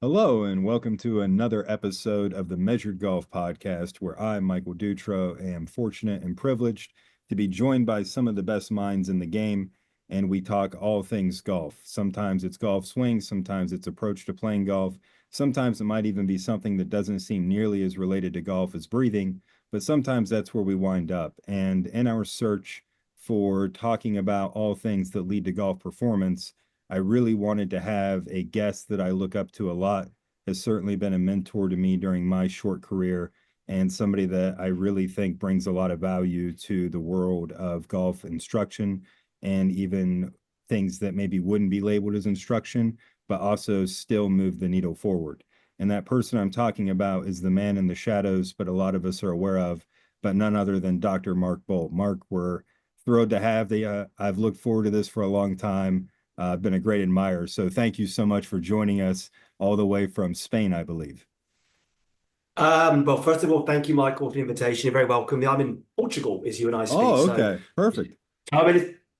Hello, and welcome to another episode of the Measured Golf Podcast, where I, Michael Dutro, am fortunate and privileged to be joined by some of the best minds in the game, and we talk all things golf. Sometimes it's golf swing, sometimes it's approach to playing golf, sometimes it might even be something that doesn't seem nearly as related to golf as breathing, but sometimes that's where we wind up. And in our search for talking about all things that lead to golf performance, I really wanted to have a guest that I look up to a lot, has certainly been a mentor to me during my short career, and somebody that I really think brings a lot of value to the world of golf instruction and even things that maybe wouldn't be labeled as instruction, but also still move the needle forward. And that person I'm talking about is the man in the shadows, but a lot of us are aware of, but none other than Dr. Mark Bolt. Mark, we're thrilled to have the, I've looked forward to this for a long time. I've been a great admirer. So thank you so much for joining us all the way from Spain, I believe. Well, first of all, thank you, Michael, for the invitation. You're very welcome. I'm in Portugal, as you and I speak. Oh, So, okay. Perfect.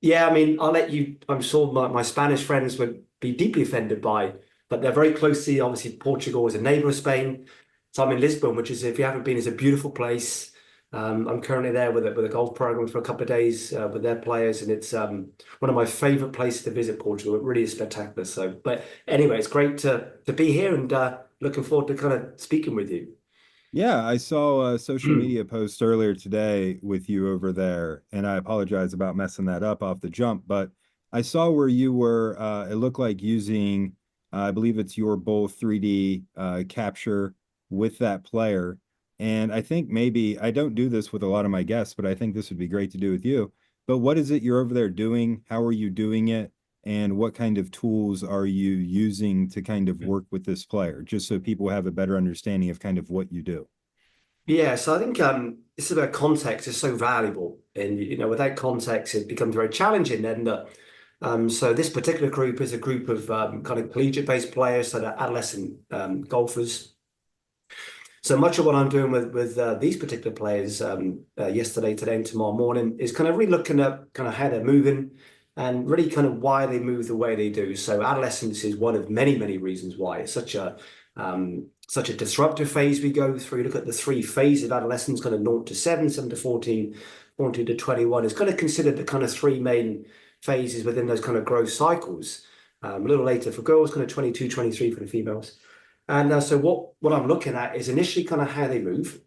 yeah, I'll let you. I'm sure my Spanish friends would be deeply offended by, but they're very closely. Obviously, Portugal is a neighbor of Spain. So I'm in Lisbon, which is, if you haven't been, is a beautiful place. I'm currently there with a golf program for a couple of days with their players, and it's one of my favorite places to visit Portugal. It really is spectacular. So, but anyway, it's great to be here and looking forward to kind of speaking with you. Yeah, I saw a social media post earlier today with you over there, and I apologize about messing that up off the jump, but I saw where you were, it looked like using, I believe it's your Bull 3D capture with that player. And I think maybe, I don't do this with a lot of my guests, but I think this would be great to do with you. But what is it you're over there doing? How are you doing it? And what kind of tools are you using to kind of work with this player, just so people have a better understanding of kind of what you do? Yeah, so I think it's about context is so valuable, and without context, it becomes very challenging. And so this particular group is a group of kind of collegiate-based players, so they're adolescent golfers. So much of what I'm doing with these particular players yesterday, today, and tomorrow morning is kind of really looking at kind of how they're moving and really kind of why they move the way they do. So adolescence is one of many, many reasons why it's such a disruptive phase we go through. Look at the three phases of adolescence, kind of 0 to 7, 7 to 14, 14 to 21. It's kind of considered the kind of three main phases within those kind of growth cycles. A little later for girls, kind of 22, 23 for the females. And so what I'm looking at is initially kind of how they move.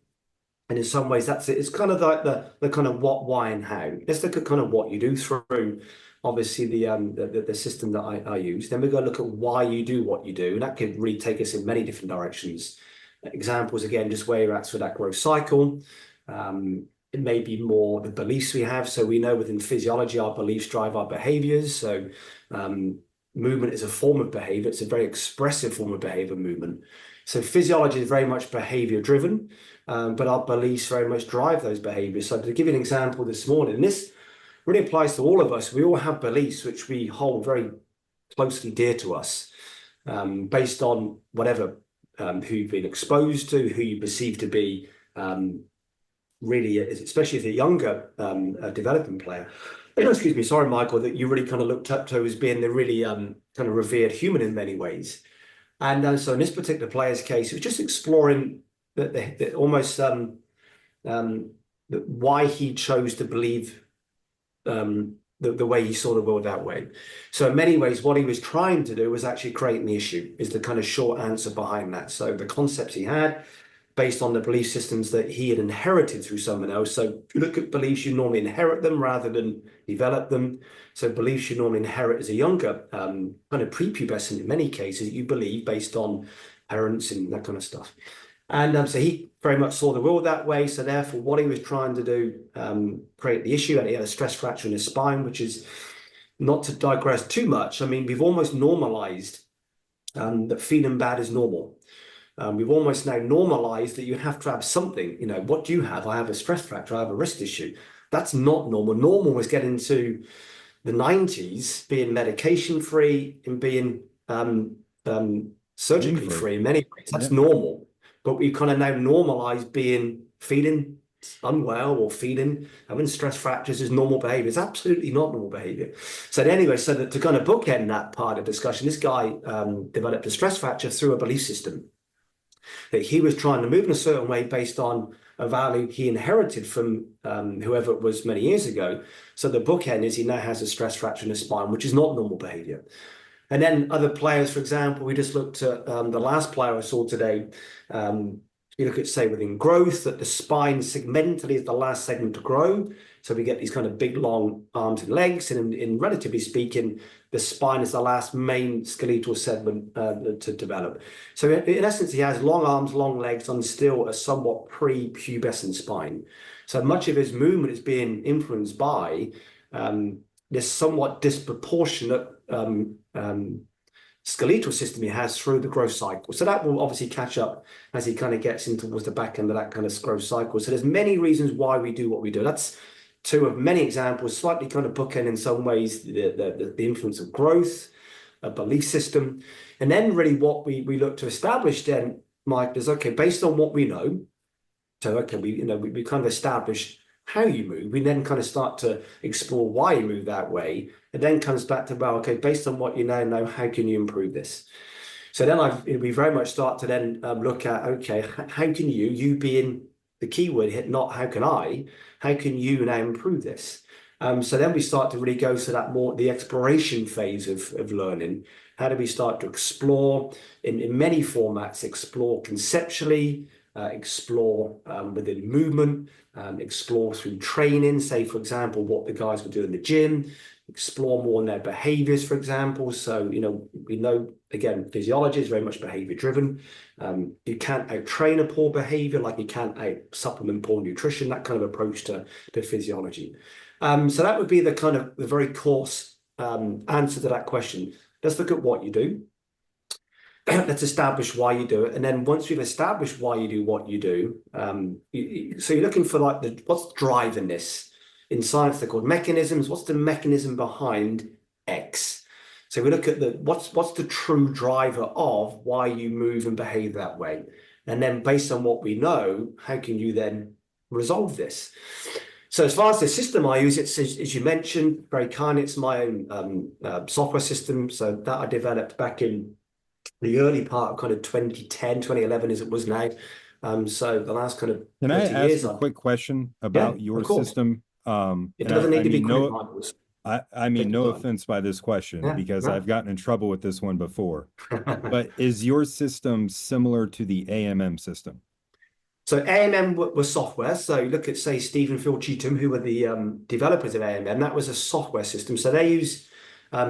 And in some ways, that's it. It's kind of like the kind of what, why, and how. Let's look at kind of what you do through, obviously, the system that I use. Then we're going to look at why you do what you do. And that could really take us in many different directions. Examples, again, just where you're at for that growth cycle. It may be more the beliefs we have. So we know within physiology, our beliefs drive our behaviors. So movement is a form of behavior. It's a very expressive form of behavior, movement. So physiology is very much behavior driven, but our beliefs very much drive those behaviors. So to give you an example this morning, and this really applies to all of us. We all have beliefs which we hold very closely dear to us, based on whatever who you've been exposed to, who you perceive to be really, especially as a younger developing player. Excuse me, sorry, Michael, that you really kind of looked up to as being the really kind of revered human in many ways. And so in this particular player's case, it was just exploring almost why he chose to believe the way he saw the world that way. So in many ways, what he was trying to do was actually creating the issue, is the kind of short answer behind that. So the concepts he had, based on the belief systems that he had inherited through someone else. So if you look at beliefs, you normally inherit them rather than develop them. So beliefs you normally inherit as a younger, kind of prepubescent in many cases, you believe based on parents and that kind of stuff. And so he very much saw the world that way. So therefore, what he was trying to do, create the issue, and he had a stress fracture in his spine, which is, not to digress too much. I mean, we've almost normalized that feeling bad is normal. We've almost now normalized that you have to have something. What do you have? I have a stress fracture. I have a wrist issue. That's not normal. Normal was getting to the 90s, being medication free and being surgically free in many ways. That's normal. But we kind of now normalize feeling unwell or feeling, having stress fractures is normal behavior. It's absolutely not normal behavior. So anyway, so that to kind of bookend that part of discussion, this guy developed a stress fracture through a belief system that he was trying to move in a certain way based on a value he inherited from whoever it was many years ago. So the bookend is he now has a stress fracture in his spine, which is not normal behavior. And then other players, for example, we just looked at the last player I saw today. You look at, say, within growth, that the spine segmentally is the last segment to grow. So we get these kind of big, long arms and legs. And in relatively speaking, the spine is the last main skeletal segment to develop. So in essence, he has long arms, long legs on still a somewhat pre-pubescent spine. So much of his movement is being influenced by this somewhat disproportionate skeletal system he has through the growth cycle. So that will obviously catch up as he kind of gets in towards the back end of that kind of growth cycle. So there's many reasons why we do what we do. That's two of many examples, slightly kind of bookend in some ways the influence of growth, a belief system. And then really what we look to establish then, Mike, is okay, based on what we know. So okay, we kind of established how you move. We then kind of start to explore why you move that way. It then comes back to, well, okay, based on what you now know, how can you improve this? So then we very much start to then look at, okay, how can you being the keyword hit, not how can you now improve this? So then we start to really go to that more the exploration phase of learning. How do we start to explore in many formats, explore conceptually, explore within movement, explore through training, say, for example, what the guys would do in the gym, explore more on their behaviors, for example. So, we know, again, physiology is very much behavior driven. You can't out-train a poor behavior like you can't out-supplement poor nutrition, that kind of approach to physiology. So that would be the kind of the very coarse answer to that question. Let's look at what you do. Let's establish why you do it. And then once we've established why you do what you do, so you're looking for like what's driving this. In science, they're called mechanisms. What's the mechanism behind X? So we look at what's the true driver of why you move and behave that way. And then based on what we know, how can you then resolve this? So as far as the system I use, it's, as you mentioned, very kind. It's my own software system. So that I developed back in the early part of kind of 2010, 2011 as it was now. So the last kind of Can I 30 years. ask a quick question about your of course. system? It And doesn't I need to be mean quick, no, Michael. I mean Take your no time. offense by this question Yeah, because no. I've gotten in trouble with this one before. But is your system similar to the AMM system? So AMM was software. So you look at, say, Steve and Phil Cheetham, who were the developers of AMM. That was a software system. So they use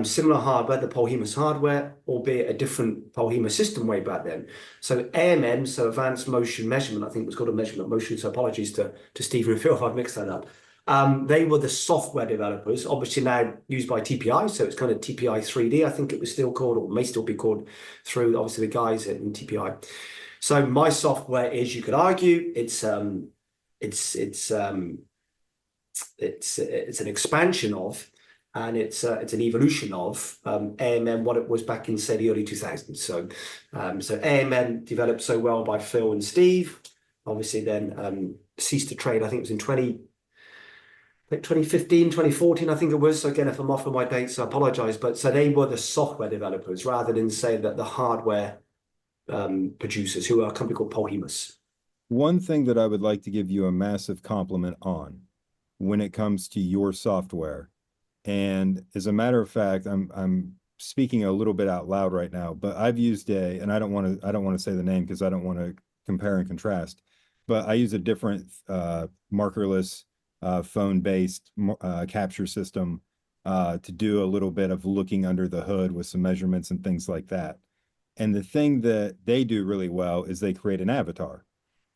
similar hardware, the Polhemus hardware, albeit a different Polhemus system way back then. So AMM, so Advanced Motion Measurement, I think it was called a measurement motion. So apologies to Steve and Phil if I've mixed that up. They were the software developers, obviously now used by TPI. So it's kind of TPI 3D, I think it was still called, or may still be called, through obviously the guys in TPI. So my software is, you could argue, it's an expansion of, and it's an evolution of AMM, what it was back in, say, the early 2000s. So AMM developed so well by Phil and Steve, obviously then ceased to trade. I think it was in 2015, 2014, I think it was. So again, if I'm off on my dates, I apologize. But so they were the software developers rather than say that the hardware producers, who are a company called Polhemus. One thing that I would like to give you a massive compliment on when it comes to your software, and as a matter of fact, I'm speaking a little bit out loud right now, but I've used and I don't want to say the name because I don't want to compare and contrast, but I use a different markerless phone-based capture system to do a little bit of looking under the hood with some measurements and things like that. And the thing that they do really well is they create an avatar.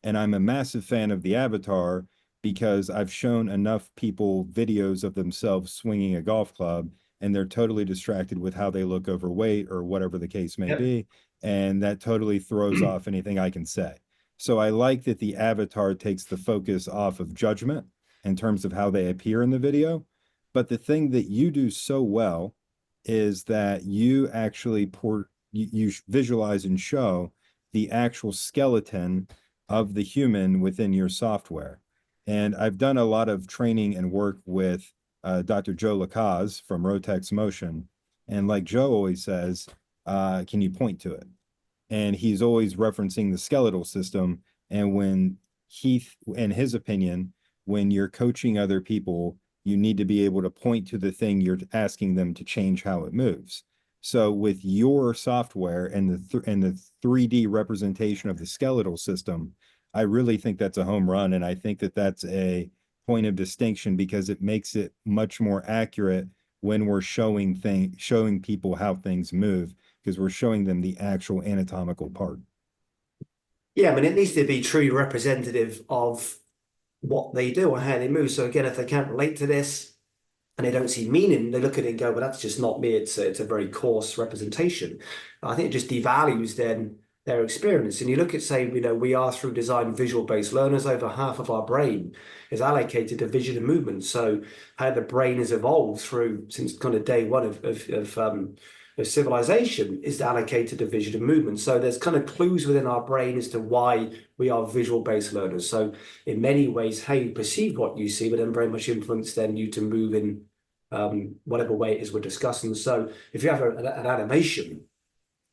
And I'm a massive fan of the avatar because I've shown enough people videos of themselves swinging a golf club and they're totally distracted with how they look overweight or whatever the case may be. And that totally throws off anything I can say. So I like that the avatar takes the focus off of judgment in terms of how they appear in the video. But the thing that you do so well is that you actually you visualize and show the actual skeleton of the human within your software. And I've done a lot of training and work with Dr. Joe Lacaze from Rotex Motion. And like Joe always says, can you point to it? And he's always referencing the skeletal system. And when in his opinion, when you're coaching other people, you need to be able to point to the thing you're asking them to change how it moves. So with your software and the 3D representation of the skeletal system, I really think that's a home run. And I think that that's a point of distinction because it makes it much more accurate when we're showing people how things move, because we're showing them the actual anatomical part. Yeah, I mean, it needs to be truly representative of what they do or how they move. So again, if they can't relate to this and they don't see meaning, they look at it and go, well, that's just not me. It's a very coarse representation. I think it just devalues then their experience. And you look at, say, we are through design visual-based learners. Over half of our brain is allocated to vision and movement. So how the brain has evolved since kind of day one of civilization is allocated to vision and movement. So there's kind of clues within our brain as to why we are visual-based learners. So in many ways, how you perceive what you see will then very much influence then you to move in whatever way it is we're discussing. So if you have an animation,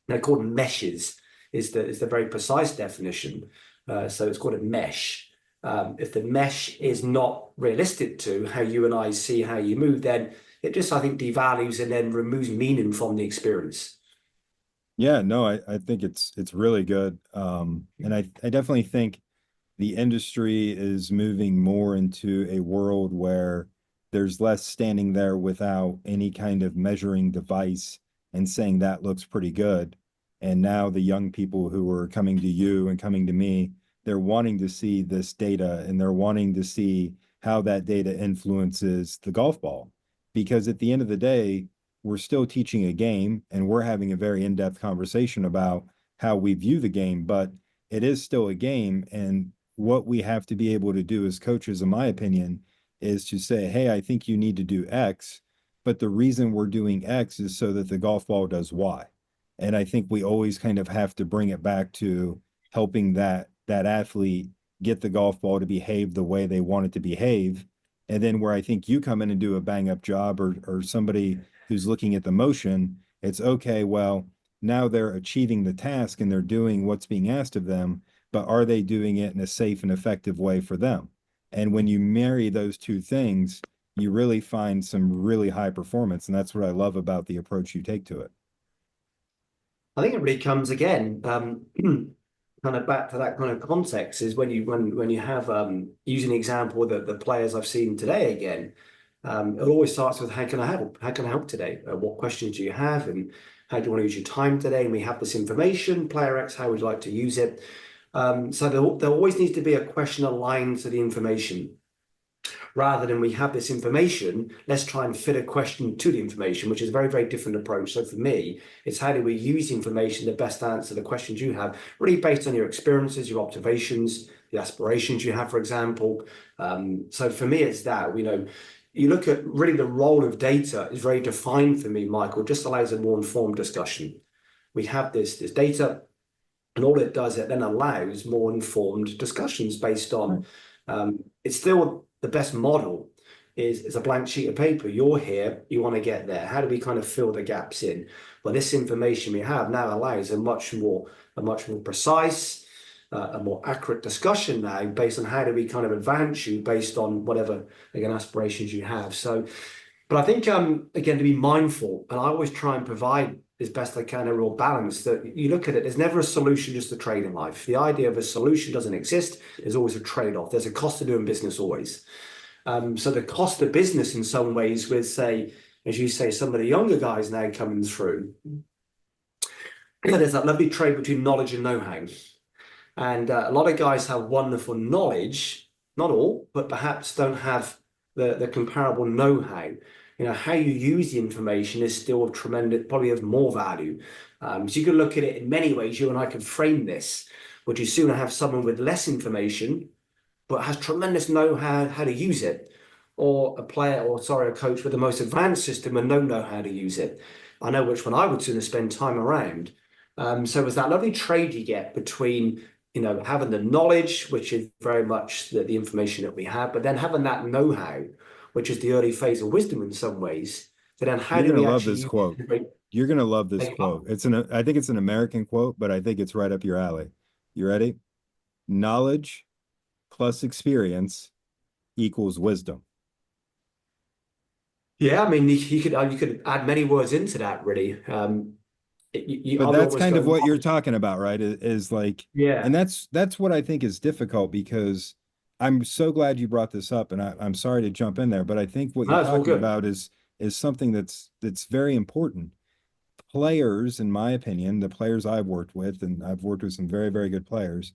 they're called meshes, is the very precise definition. So it's called a mesh. If the mesh is not realistic to how you and I see how you move, then it just, I think, devalues and then removes meaning from the experience. Yeah, no, I think it's really good. And I definitely think the industry is moving more into a world where there's less standing there without any kind of measuring device and saying that looks pretty good. And now the young people who are coming to you and coming to me, they're wanting to see this data and they're wanting to see how that data influences the golf ball. Because at the end of the day, we're still teaching a game and we're having a very in-depth conversation about how we view the game, but it is still a game. And what we have to be able to do as coaches, in my opinion, is to say, hey, I think you need to do X, but the reason we're doing X is so that the golf ball does Y. And I think we always kind of have to bring it back to helping that athlete get the golf ball to behave the way they want it to behave. And then where I think you come in and do a bang up job, or somebody who's looking at the motion, it's okay, well, now they're achieving the task and they're doing what's being asked of them, but are they doing it in a safe and effective way for them? And when you marry those two things, you really find some really high performance. And that's what I love about the approach you take to it. I think it really comes again, kind of back to that kind of context is when you have using the example that the players I've seen today again, it always starts with how can I help? How can I help today? What questions do you have? And how do you want to use your time today? And we have this information, player X, how would you like to use it? So there always needs to be a question aligned to the information. Rather than we have this information, let's try and fit a question to the information, which is a very, very different approach. So for me, it's how do we use information to best answer the questions you have, really based on your experiences, your observations, the aspirations you have, for example. So for me, it's that, you look at really the role of data is very defined for me, Michael, just allows a more informed discussion. We have this data, and all it does, it then allows more informed discussions based on, it's still the best model is a blank sheet of paper. You're here, you want to get there. How do we kind of fill the gaps in? Well, this information we have now allows a much more precise, a more accurate discussion now based on how do we kind of advance you based on whatever, again, aspirations you have. So, but I think, again, to be mindful, and I always try and provide as best I can a real balance that you look at it, there's never a solution, just a trade in life. The idea of a solution doesn't exist. There's always a trade-off. There's a cost to doing business always. So the cost of business in some ways with, say, as you say, some of the younger guys now coming through, there's that lovely trade between knowledge and know-how. And a lot of guys have wonderful knowledge, not all, but perhaps don't have the comparable know-how. How you use the information is still of tremendous, probably of more value. So you can look at it in many ways. You and I can frame this. Would you sooner have someone with less information, but has tremendous know-how how to use it, or a coach with the most advanced system and know how to use it? I know which one I would sooner spend time around. So it's that lovely trade you get between having the knowledge, which is very much the information that we have, but then having that know-how, which is the early phase of wisdom in some ways. So then how You're do gonna we love actually this use quote. it? You're gonna love this Like, quote. I think it's an American quote, but I think it's right up your alley. You ready? Knowledge plus experience equals wisdom. yeah, I mean, you could add many words into that, really. I But would that's almost kind go of what you're knowledge. talking about, right? Is like, and Yeah, that's what I think is difficult because I'm so glad you brought this up, and I'm sorry to jump in there, but I think what you're no, it's all talking good. about is something that's very important. Players, in my opinion, the players I've worked with, and I've worked with some very, very good players,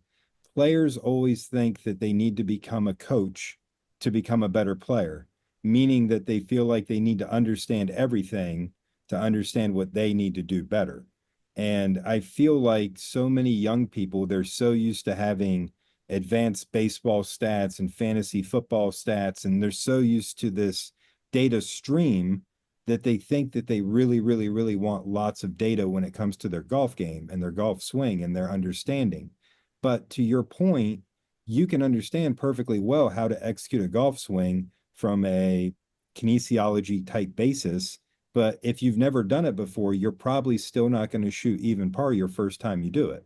players always think that they need to become a coach to become a better player, meaning that they feel like they need to understand everything to understand what they need to do better. And I feel like so many young people, they're so used to having advanced baseball stats and fantasy football stats, and they're so used to this data stream that they think that they really, really, really want lots of data when it comes to their golf game and their golf swing and their understanding. But to your point, you can understand perfectly well how to execute a golf swing from a kinesiology type basis. But if you've never done it before, you're probably still not going to shoot even par your first time you do it.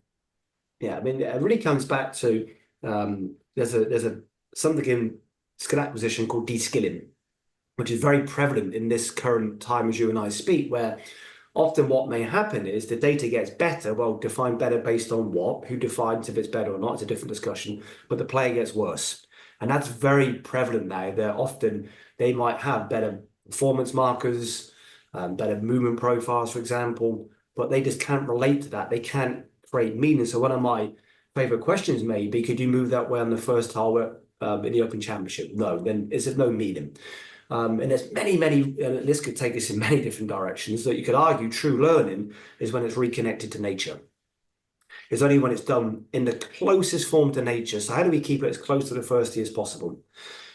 Yeah, I mean, it really comes back to there's a something in skill acquisition called de-skilling, which is very prevalent in this current time as you and I speak, where often what may happen is the data gets better, well, defined better based on what, who defines if it's better or not, it's a different discussion, but the player gets worse. And that's very prevalent now. They might have better performance markers, better movement profiles, for example, but they just can't relate to that. They can't create meaning. So one of my favorite questions may be, could you move that way on the first hole in the Open Championship? No, then is there no meaning? And there's many, this could take us in many different directions, that you could argue true learning is when it's reconnected to nature. It's only when it's done in the closest form to nature. So how do we keep it as close to the first tee as possible?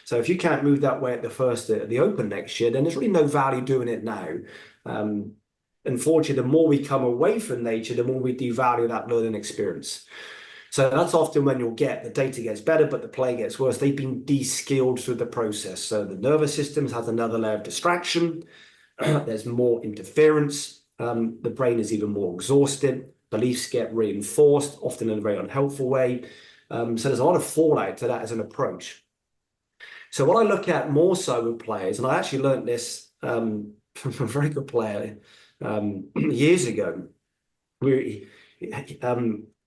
So if you can't move that way at the Open next year, then there's really no value doing it now. Um, Unfortunately, the more we come away from nature, the more we devalue that learning experience. So that's often when you'll get the data gets better, but the play gets worse. They've been de-skilled through the process. So the nervous system has another layer of distraction. There's more interference. The brain is even more exhausted. Beliefs get reinforced, often in a very unhelpful way. So there's a lot of fallout to that as an approach. So what I look at more so with players, and I actually learned this from a very good player years ago. We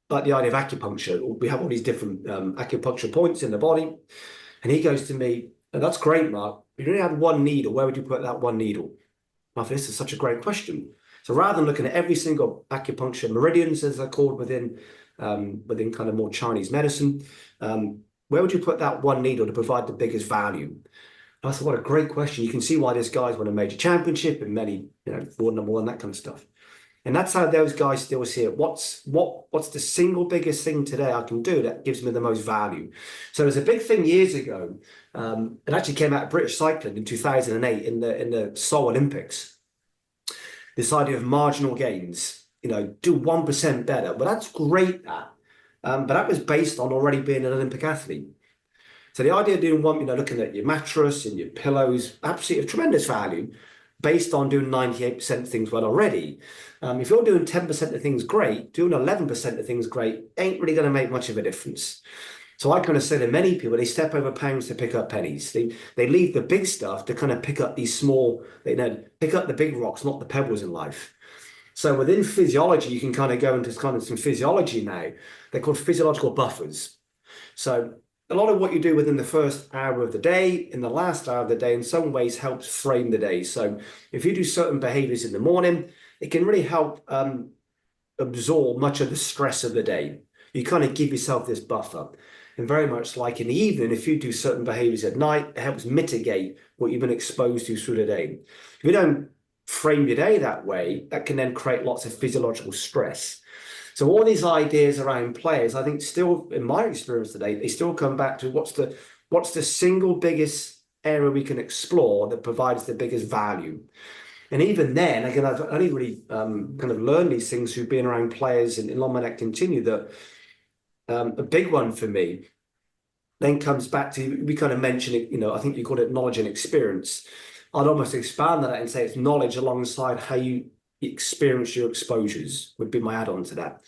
like the idea of acupuncture. We have all these different acupuncture points in the body, and he goes to me, and that's great, Mark. If you only had one needle, where would you put that one needle? I think this is such a great question. So rather than looking at every single acupuncture meridians, as they're called within kind of more Chinese medicine, where would you put that one needle to provide the biggest value? And I thought, what a great question. You can see why this guy's won a major championship and many, world number one, that kind of stuff. And that's how those guys still see it. What's the single biggest thing today I can do that gives me the most value? So there's a big thing years ago. It actually came out of British cycling in 2008 in the Seoul Olympics. This idea of marginal gains, do 1% better. But that's great, that. But that was based on already being an Olympic athlete. So the idea of doing one, looking at your mattress and your pillows, absolutely of tremendous value based on doing 98% of things well already. If you're doing 10% of things great, doing 11% of things great ain't really going to make much of a difference. So I kind of say to many people, they step over pounds to pick up pennies. They leave the big stuff to kind of pick up these small, pick up the big rocks, not the pebbles in life. So within physiology, you can kind of go into kind of some physiology now. They're called physiological buffers. So a lot of what you do within the first hour of the day, in the last hour of the day, in some ways helps frame the day. So if you do certain behaviors in the morning, it can really help absorb much of the stress of the day. You kind of give yourself this buffer. And very much like in the evening, if you do certain behaviors at night, it helps mitigate what you've been exposed to through the day. If you don't frame your day that way, that can then create lots of physiological stress. So all these ideas around players, I think still, in my experience today, they still come back to what's the single biggest area we can explore that provides the biggest value. And even then, again, I've only really kind of learned these things through being around players in Long Continue, that A big one for me then comes back to, we kind of mentioned it, I think you called it knowledge and experience. I'd almost expand that and say it's knowledge alongside how you experience your exposures would be my add-on to that.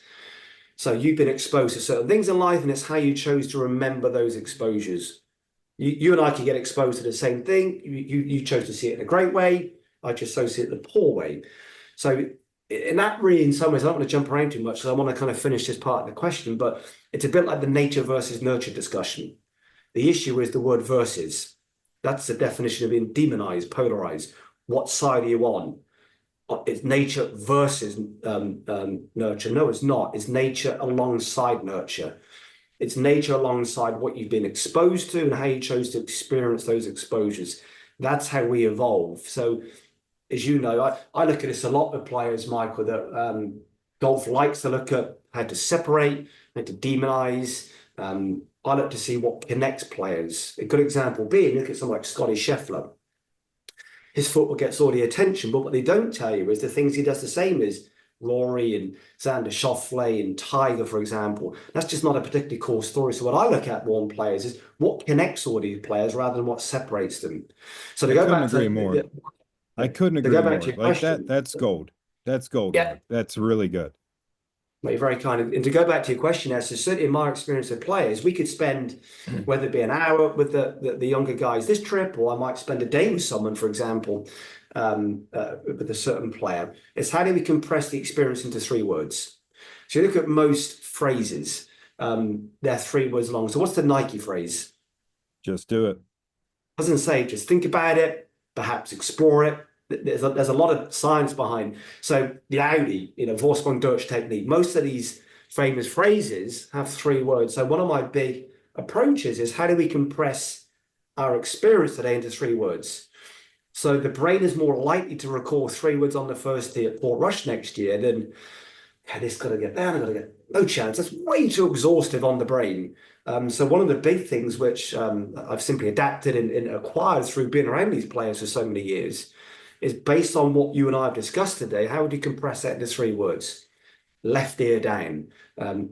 So you've been exposed to certain things in life, and it's how you chose to remember those exposures. You and I can get exposed to the same thing. You chose to see it in a great way. I just chose to see it in a poor way. So in that really, in some ways, I don't want to jump around too much, so I want to kind of finish this part of the question, but it's a bit like the nature versus nurture discussion. The issue is the word versus. That's the definition of being demonized, polarized. What side are you on? It's nature versus nurture. No, it's not. It's nature alongside nurture. It's nature alongside what you've been exposed to and how you chose to experience those exposures. That's how we evolve. So, as you know, I look at this a lot with players, Michael, that golf likes to look at how to separate, how to demonize. I look to see what connects players. A good example being, look at someone like Scotty Scheffler. His football gets all the attention, but what they don't tell you is the things he does the same as Rory and Xander Schauffele and Tiger, for example. That's just not a particularly cool story. So what I look at more in players is what connects all these players rather than what separates them. So to I go couldn't back to agree more. I couldn't to go agree back to more. your Like that, question, that's gold. That's gold, yeah, Mark. That's really good. well, you're very kind. And to go back to your question, as certainly in my experience with players, we could spend whether it be an hour with the younger guys this trip, or I might spend a day with someone, for example, with a certain player. It's how do we compress the experience into 3 words? So you look at most phrases, they're 3 words long. So what's the Nike phrase? Just do it. Doesn't say just think about it, perhaps explore it. There's a lot of science behind. So the Audi, Vorsprung Dutch technique, most of these famous phrases have 3 words. So one of my big approaches is how do we compress our experience today into 3 words? So the brain is more likely to recall 3 words on the first tee at Port Rush next year than this got to get down, I got to get no chance. That's way too exhaustive on the brain. So one of the big things which I've simply adapted and acquired through being around these players for so many years is based on what you and I have discussed today. How would you compress that into 3 words? Left ear down,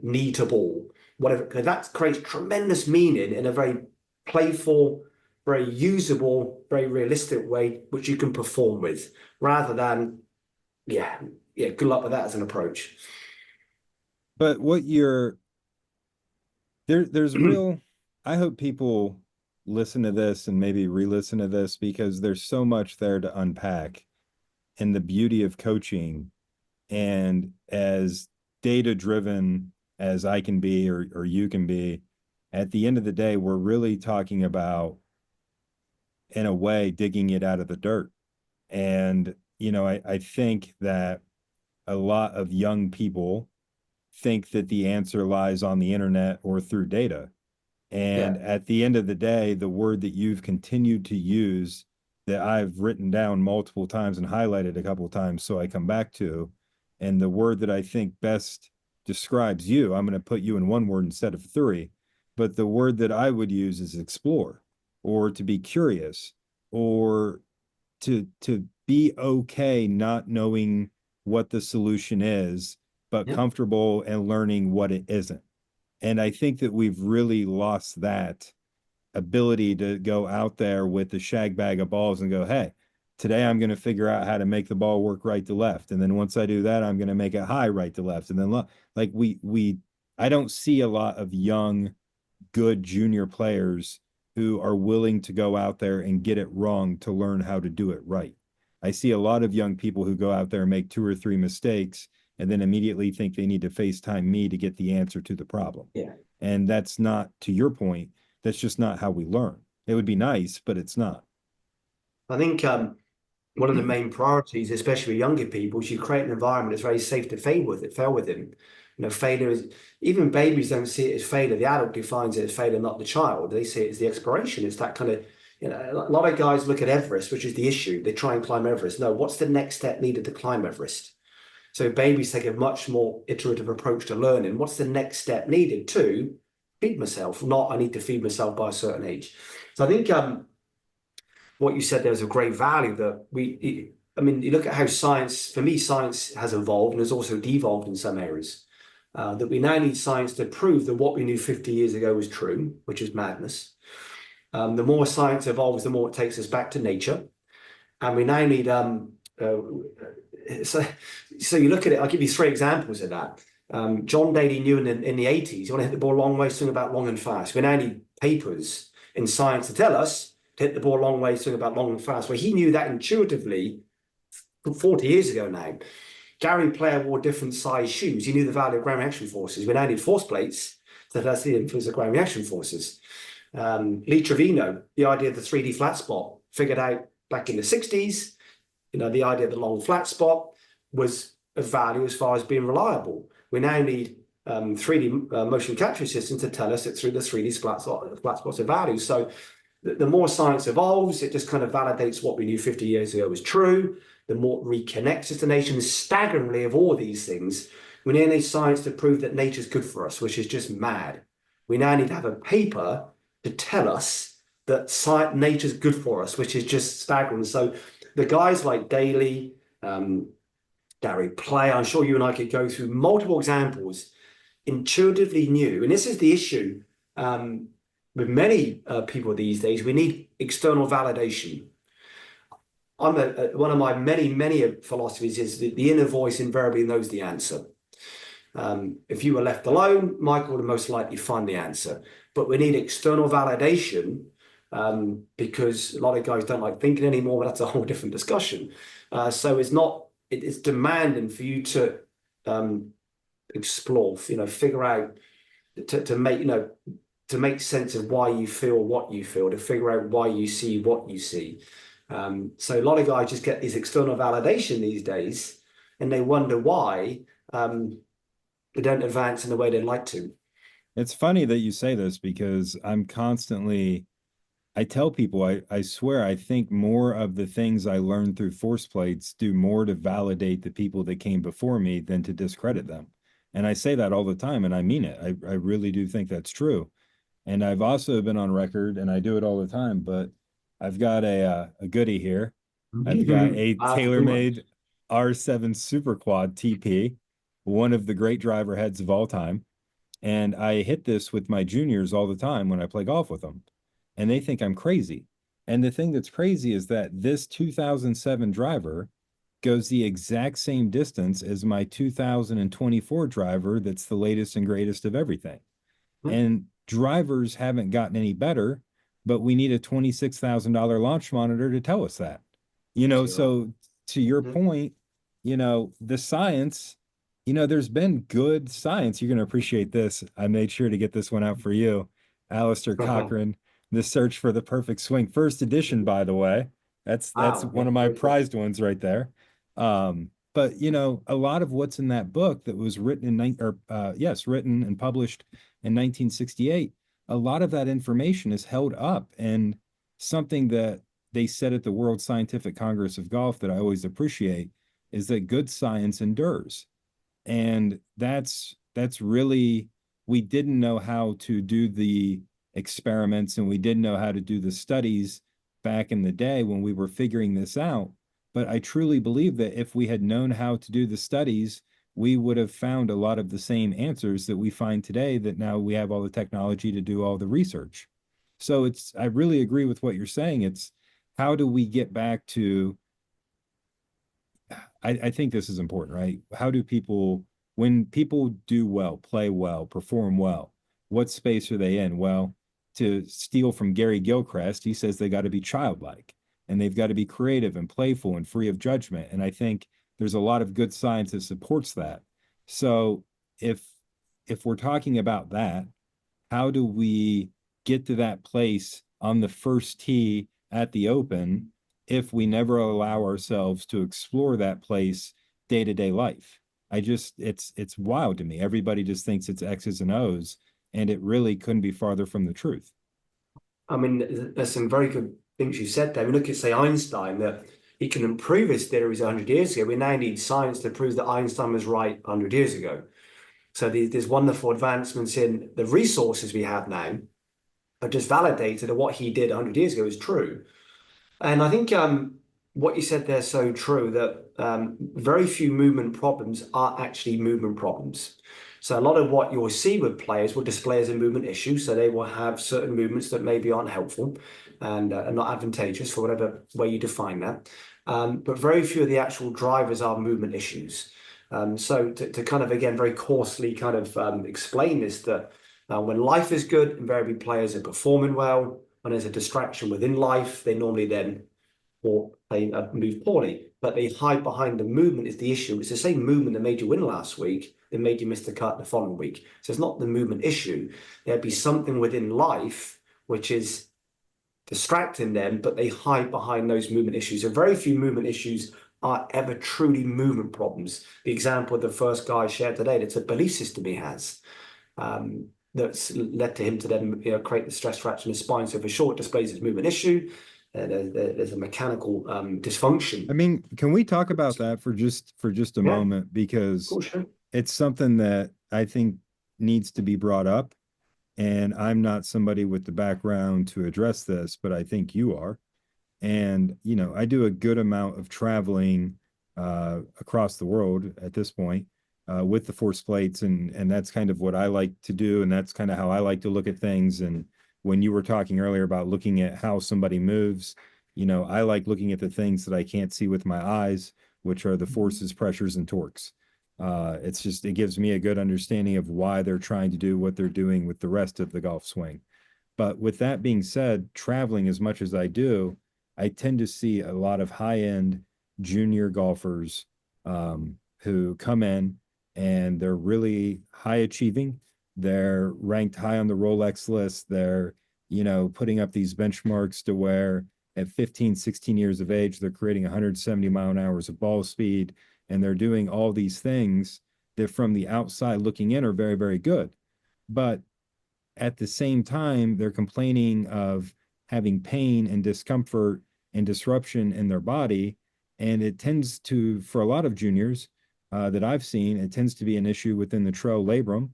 knee to ball, whatever. That creates tremendous meaning in a very playful, very usable, very realistic way, which you can perform with, rather than, yeah, good luck with that as an approach. But there's real, I hope people listen to this and maybe re-listen to this because there's so much there to unpack, and the beauty of coaching. And as data driven as I can be, or you can be, at the end of the day, we're really talking about, in a way, digging it out of the dirt. And, I think that a lot of young people think that the answer lies on the internet or through data. And Yeah. at the end of the day, the word that you've continued to use, that I've written down multiple times and highlighted a couple of times, so I come back to, and the word that I think best describes you, I'm going to put you in one word instead of 3, but the word that I would use is explore, or to be curious, or to be okay not knowing what the solution is, but Yeah. comfortable and learning what it isn't. And I think that we've really lost that ability to go out there with the shag bag of balls and go, hey, today I'm going to figure out how to make the ball work right to left. And then once I do that, I'm going to make it high right to left. And then like I don't see a lot of young, good junior players who are willing to go out there and get it wrong to learn how to do it right. I see a lot of young people who go out there and make 2 or 3 mistakes and then immediately think they need to FaceTime me to get the answer to the problem. Yeah. And that's not, to your point, that's just not how we learn. It would be nice, but it's not. I think one of the main priorities, especially with younger people, is you create an environment that's very safe to fail with them. Failure is, even babies don't see it as failure. The adult defines it as failure, not the child. They see it as the exploration. It's that kind of, a lot of guys look at Everest, which is the issue. They try and climb Everest. No, what's the next step needed to climb Everest? So babies take a much more iterative approach to learning. What's the next step needed to feed myself? Not I need to feed myself by a certain age. So I think what you said there is a great value that you look at how science, for me, science has evolved and has also devolved in some areas. that we now need science to prove that what we knew 50 years ago was true, which is madness. The more science evolves, the more it takes us back to nature. And we now need so you look at it. I'll give you three examples of that. John Daly knew in the 80s, you want to hit the ball a long way, swing about long and fast. We now need papers in science to tell us to hit the ball a long way, swing about long and fast. Well, he knew that intuitively 40 years ago now. Gary Player wore different size shoes. He knew the value of ground reaction forces. We now need force plates to tell us the influence of ground reaction forces. Lee Trevino, the idea of the 3D flat spot, figured out back in the 60s. The idea of the long flat spot was of value as far as being reliable. We now need 3D motion capture systems to tell us that through the 3D flat spots of value. So the more science evolves, it just kind of validates what we knew 50 years ago was true. The more it reconnects us to nature. And staggeringly, of all these things, we now need science to prove that nature's good for us, which is just mad. We now need to have a paper to tell us that nature's good for us, which is just staggering. So the guys like Daly, Gary Player, I'm sure you and I could go through multiple examples, intuitively knew, and this is the issue with many people these days, we need external validation. One of my many philosophies is that the inner voice invariably knows the answer. If you were left alone, Michael would most likely find the answer. But we need external validation because a lot of guys don't like thinking anymore, but that's a whole different discussion. So it's demanding for you to explore, figure out, to make sense of why you feel what you feel, to figure out why you see what you see. So a lot of guys just get these external validation these days, and they wonder why they don't advance in the way they'd like to. It's funny that you say this because I tell people, I swear, I think more of the things I learned through force plates do more to validate the people that came before me than to discredit them. And I say that all the time, and I mean it. I really do think that's true. And I've also been on record, and I do it all the time, but I've got a goodie here. I've got a TaylorMade R7 Super Quad TP, one of the great driver heads of all time. And I hit this with my juniors all the time when I play golf with them. And they think I'm crazy. And the thing that's crazy is that this 2007 driver goes the exact same distance as my 2024 driver that's the latest and greatest of everything. And drivers haven't gotten any better, but we need a $26,000 launch monitor to tell us that. So to your point, the science, there's been good science. You're going to appreciate this. I made sure to get this one out for you. Alistair Cochran, The Search for the Perfect Swing, first edition, by the way. That's one of my prized ones right there. But a lot of what's in that book that was written written and published in 1968, a lot of that information is held up. And something that they said at the World Scientific Congress of Golf that I always appreciate is that good science endures. And that's really, we didn't know how to do the experiments and we didn't know how to do the studies back in the day when we were figuring this out. But I truly believe that if we had known how to do the studies, we would have found a lot of the same answers that we find today, that now we have all the technology to do all the research. So I really agree with what you're saying. It's how do we get back to, I think this is important, right? How do people, when people do well, play well, perform well, what space are they in? Well, to steal from Gary Gilchrist, he says they got to be childlike and they've got to be creative and playful and free of judgment. And I think there's a lot of good science that supports that. So if we're talking about that, how do we get to that place on the first tee at the Open if we never allow ourselves to explore that place day-to-day life? It's wild to me. Everybody just thinks it's X's and O's, and it really couldn't be farther from the truth. I mean, there's some very good things you said there. We look at, say, Einstein, that he can improve his theories 100 years ago. We now need science to prove that Einstein was right 100 years ago. So these wonderful advancements in the resources we have now have just validated that what he did 100 years ago is true. And I think what you said there is so true that very few movement problems are actually movement problems. So a lot of what you'll see with players will display as a movement issue. So they will have certain movements that maybe aren't helpful and are not advantageous for whatever way you define that. But very few of the actual drivers are movement issues. So to kind of, again, very coarsely kind of explain this, that when life is good, invariably players are performing well. When there's a distraction within life, they normally then or they move poorly, but they hide behind the movement is the issue. It's the same movement that made you win last week that made you miss the cut the following week. So it's not the movement issue. There'd be something within life which is distracting them, but they hide behind those movement issues. So very few movement issues are ever truly movement problems. The example of the first guy shared today, that's a belief system he has. That's led to him to then create the stress fracture in his spine. So for sure, it displays his movement issue. There's a mechanical dysfunction. I mean, can we talk about that for just a Yeah, of moment? Because course, sure. it's something that I think needs to be brought up. And I'm not somebody with the background to address this, but I think you are. And, I do a good amount of traveling across the world at this point with the force plates. And that's kind of what I like to do. And that's kind of how I like to look at things. And when you were talking earlier about looking at how somebody moves, I like looking at the things that I can't see with my eyes, which are the forces, pressures, and torques. It gives me a good understanding of why they're trying to do what they're doing with the rest of the golf swing. But with that being said, traveling as much as I do, I tend to see a lot of high-end junior golfers who come in and they're really high achieving. They're ranked high on the Rolex list. They're, putting up these benchmarks to where at 15, 16 years of age, they're creating 170 mile an hour of ball speed. And they're doing all these things that from the outside looking in are very, very good. But at the same time, they're complaining of having pain and discomfort and disruption in their body. And it tends to, for a lot of juniors that I've seen, it tends to be an issue within the trail labrum.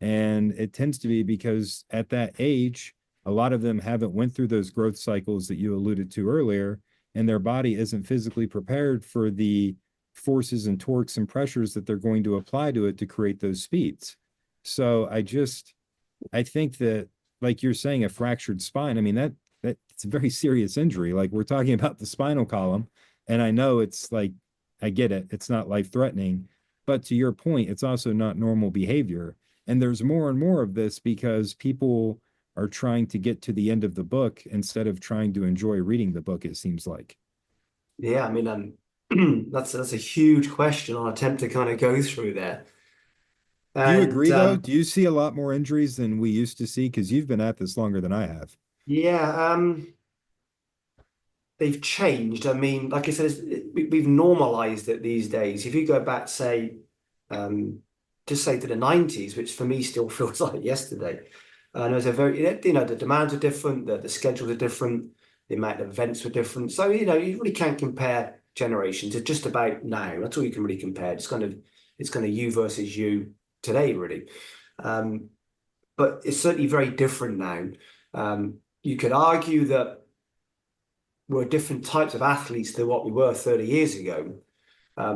And it tends to be because at that age, a lot of them haven't went through those growth cycles that you alluded to earlier, and their body isn't physically prepared for the forces and torques and pressures that they're going to apply to it to create those speeds. So I think that, like you're saying, a fractured spine, I mean, that's a very serious injury. Like we're talking about the spinal column, and I know it's like, I get it. It's not life threatening, but to your point, it's also not normal behavior. And there's more and more of this because people are trying to get to the end of the book instead of trying to enjoy reading the book, it seems like. Yeah, I mean, that's a huge question. I'll attempt to kind of go through there. Do you And agree, though? Do you see a lot more injuries than we used to see? Because you've been at this longer than I have. yeah, they've changed. I mean, like I said, we've normalized it these days. If you go back, say, just say to the 90s, which for me still feels like yesterday, and there's a very, the demands are different, the schedules are different, the amount of events were different. So, you really can't compare generations. It's just about now. That's all you can really compare. It's kind of you versus you today, really. But it's certainly very different now. You could argue that we're different types of athletes than what we were 30 years ago.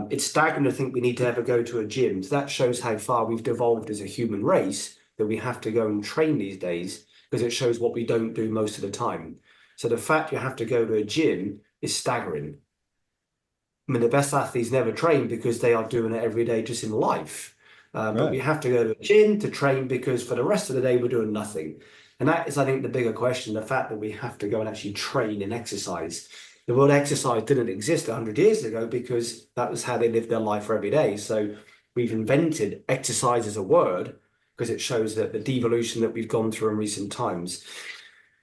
It's staggering to think we need to ever go to a gym. So that shows how far we've devolved as a human race, that we have to go and train these days, because it shows what we don't do most of the time. So the fact you have to go to a gym is staggering. I mean, the best athletes never train because they are doing it every day just in life. But we Right. have to go to a gym to train because for the rest of the day, we're doing nothing. And that is, I think, the bigger question, the fact that we have to go and actually train and exercise. The word exercise didn't exist 100 years ago because that was how they lived their life for every day. So we've invented exercise as a word because it shows that the devolution that we've gone through in recent times.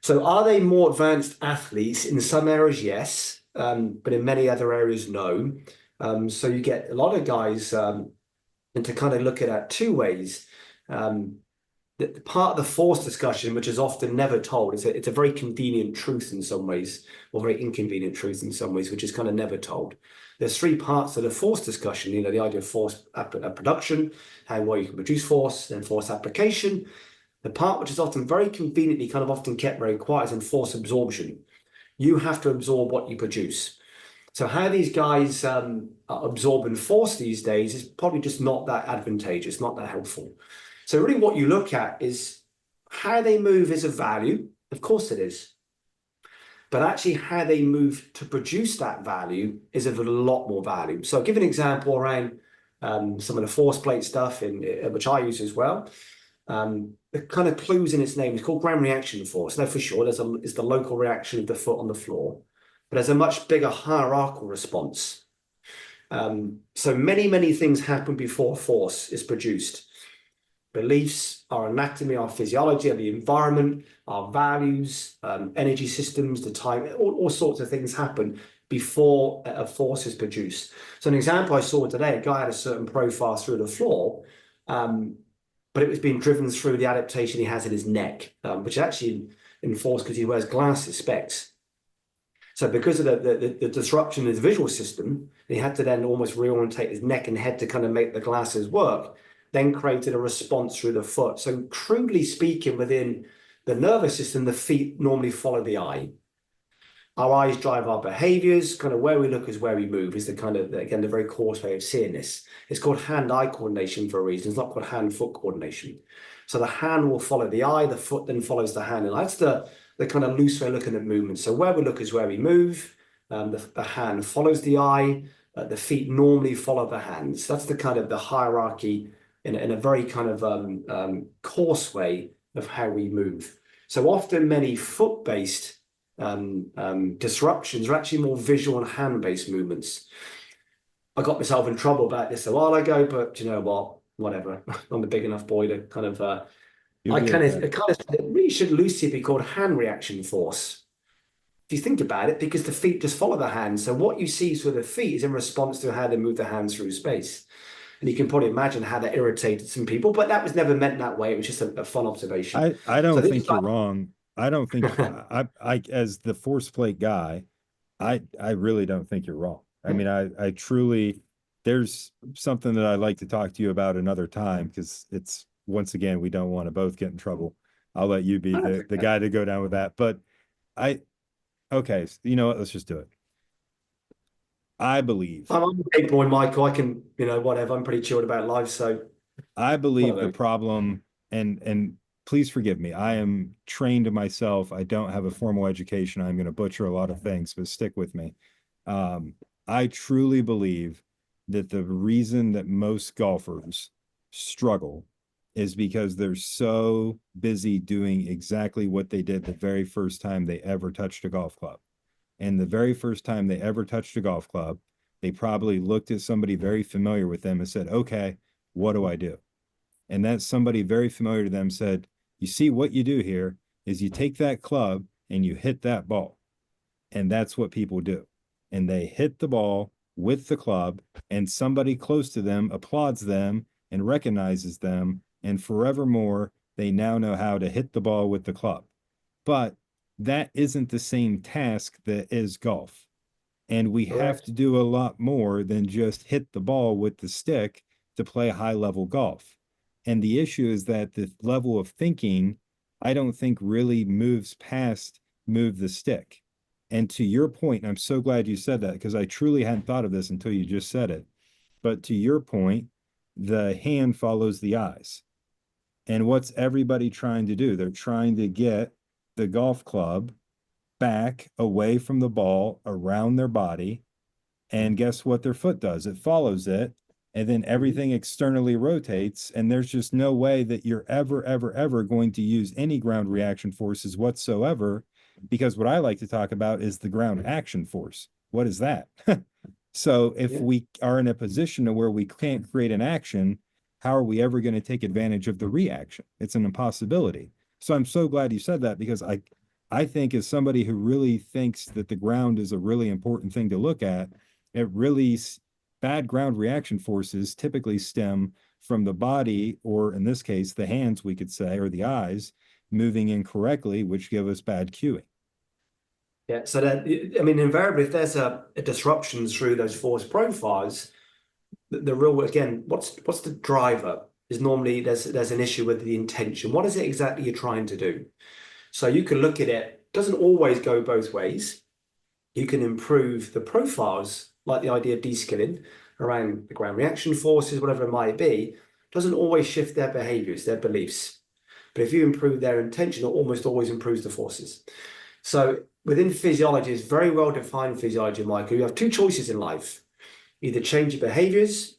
So are they more advanced athletes? In some areas, yes, but in many other areas, no. So you get a lot of guys, and to kind of look at that two ways. The part of the force discussion, which is often never told, it's a very convenient truth in some ways, or very inconvenient truth in some ways, which is kind of never told. There's three parts to the force discussion, the idea of force production, how well you can produce force, and force application. The part which is often very conveniently kind of often kept very quiet is in force absorption. You have to absorb what you produce. So how these guys absorb and force these days is probably just not that advantageous, not that helpful. So really what you look at is how they move is of value. Of course it is. But actually how they move to produce that value is of a lot more value. So I'll give an example around some of the force plate stuff which I use as well. The kind of clues in its name is called ground reaction force. Now, for sure, is the local reaction of the foot on the floor, but there's a much bigger hierarchical response. So many things happen before force is produced. Beliefs, our anatomy, our physiology, the environment, our values, energy systems, the time, all sorts of things happen before a force is produced. So an example I saw today, a guy had a certain profile through the floor, but it was being driven through the adaptation he has in his neck, which is actually enforced because he wears glasses, specs. So because of the disruption in the visual system, he had to then almost reorientate his neck and head to kind of make the glasses work, then created a response through the foot. So crudely speaking, within the nervous system, the feet normally follow the eye. Our eyes drive our behaviors. Kind of where we look is where we move is the kind of, again, the very coarse way of seeing this. It's called hand-eye coordination for a reason. It's not called hand-foot coordination. So the hand will follow the eye, the foot then follows the hand. And that's the kind of loose way of looking at movement. So where we look is where we move. The hand follows the eye. The feet normally follow the hands. That's the kind of the hierarchy in a very kind of coarse way of how we move. So often many foot-based disruptions are actually more visual and hand-based movements. I got myself in trouble about this a while ago, but you know what? Whatever. I'm a big enough boy to kind of. It really should loosely be called hand reaction force. If you think about it, because the feet just follow the hands. So what you see through the feet is in response to how they move the hands through space. And you can probably imagine how that irritated some people, but that was never meant that way. It was just a fun observation. I don't So this think you're wrong. I don't think I as the force plate guy, I really don't think you're wrong. I mean, I truly, there's something that I'd like to talk to you about another time because it's, once again, we don't want to both get in trouble. I'll let you be the guy to go down with that. But okay, you know what? Let's just do it. I believe. I'm a big boy, Michael. I can, whatever. I'm pretty chilled about life. So I believe the problem, and please forgive me, I am trained myself. I don't have a formal education. I'm going to butcher a lot of things, but stick with me. I truly believe that the reason that most golfers struggle is because they're so busy doing exactly what they did the very first time they ever touched a golf club. And the very first time they ever touched a golf club, they probably looked at somebody very familiar with them and said, okay, what do I do? And that somebody very familiar to them said, you see, what you do here is you take that club and you hit that ball. And that's what people do. And they hit the ball with the club, and somebody close to them applauds them and recognizes them. And forevermore, they now know how to hit the ball with the club. But that isn't the same task that is golf. And we have to do a lot more than just hit the ball with the stick to play high level golf. And the issue is that the level of thinking, I don't think really moves past move the stick. And to your point, and I'm so glad you said that because I truly hadn't thought of this until you just said it. But to your point, the hand follows the eyes. And what's everybody trying to do? They're trying to get the golf club back away from the ball around their body. And guess what their foot does? It follows it. And then everything externally rotates. And there's just no way that you're ever going to use any ground reaction forces whatsoever. Because what I like to talk about is the ground action force. What is that? So if we are in a position to where we can't create an action, how are we ever going to take advantage of the reaction? It's an impossibility. So I'm so glad you said that because I think as somebody who really thinks that the ground is a really important thing to look at, bad ground reaction forces typically stem from the body, or in this case, the hands, we could say, or the eyes moving incorrectly, which give us bad cueing. Yeah, so that, I mean, invariably, if there's a disruption through those force profiles, the real, again, what's the driver is normally there's an issue with the intention. What is it exactly you're trying to do? So you can look at it, doesn't always go both ways. you can improve the profiles, like the idea of de-skilling around the ground reaction forces, whatever it might be, doesn't always shift their behaviors, their beliefs. But if you improve their intention, it almost always improves the forces. So within physiology, it's very well defined physiology, Michael. You have two choices in life: either change your behaviors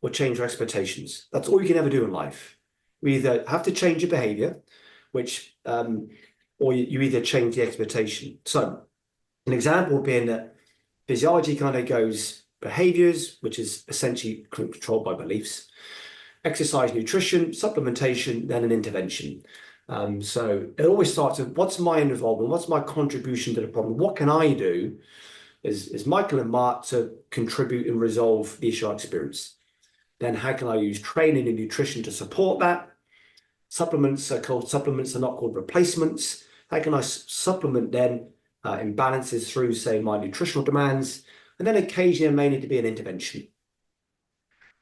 or change your expectations. That's all you can ever do in life. You either have to change your behavior, which or you either change the expectation. So an example being that physiology kind of goes behaviors, which is essentially controlled by beliefs, exercise, nutrition, supplementation, then an intervention. So it always starts with what's my involvement, what's my contribution to the problem, what can I do as Michael and Mark to contribute and resolve the issue I experience. Then how can I use training and nutrition to support that? Supplements are not called replacements. How can I supplement then imbalances through, say, my nutritional demands? And then occasionally there may need to be an intervention.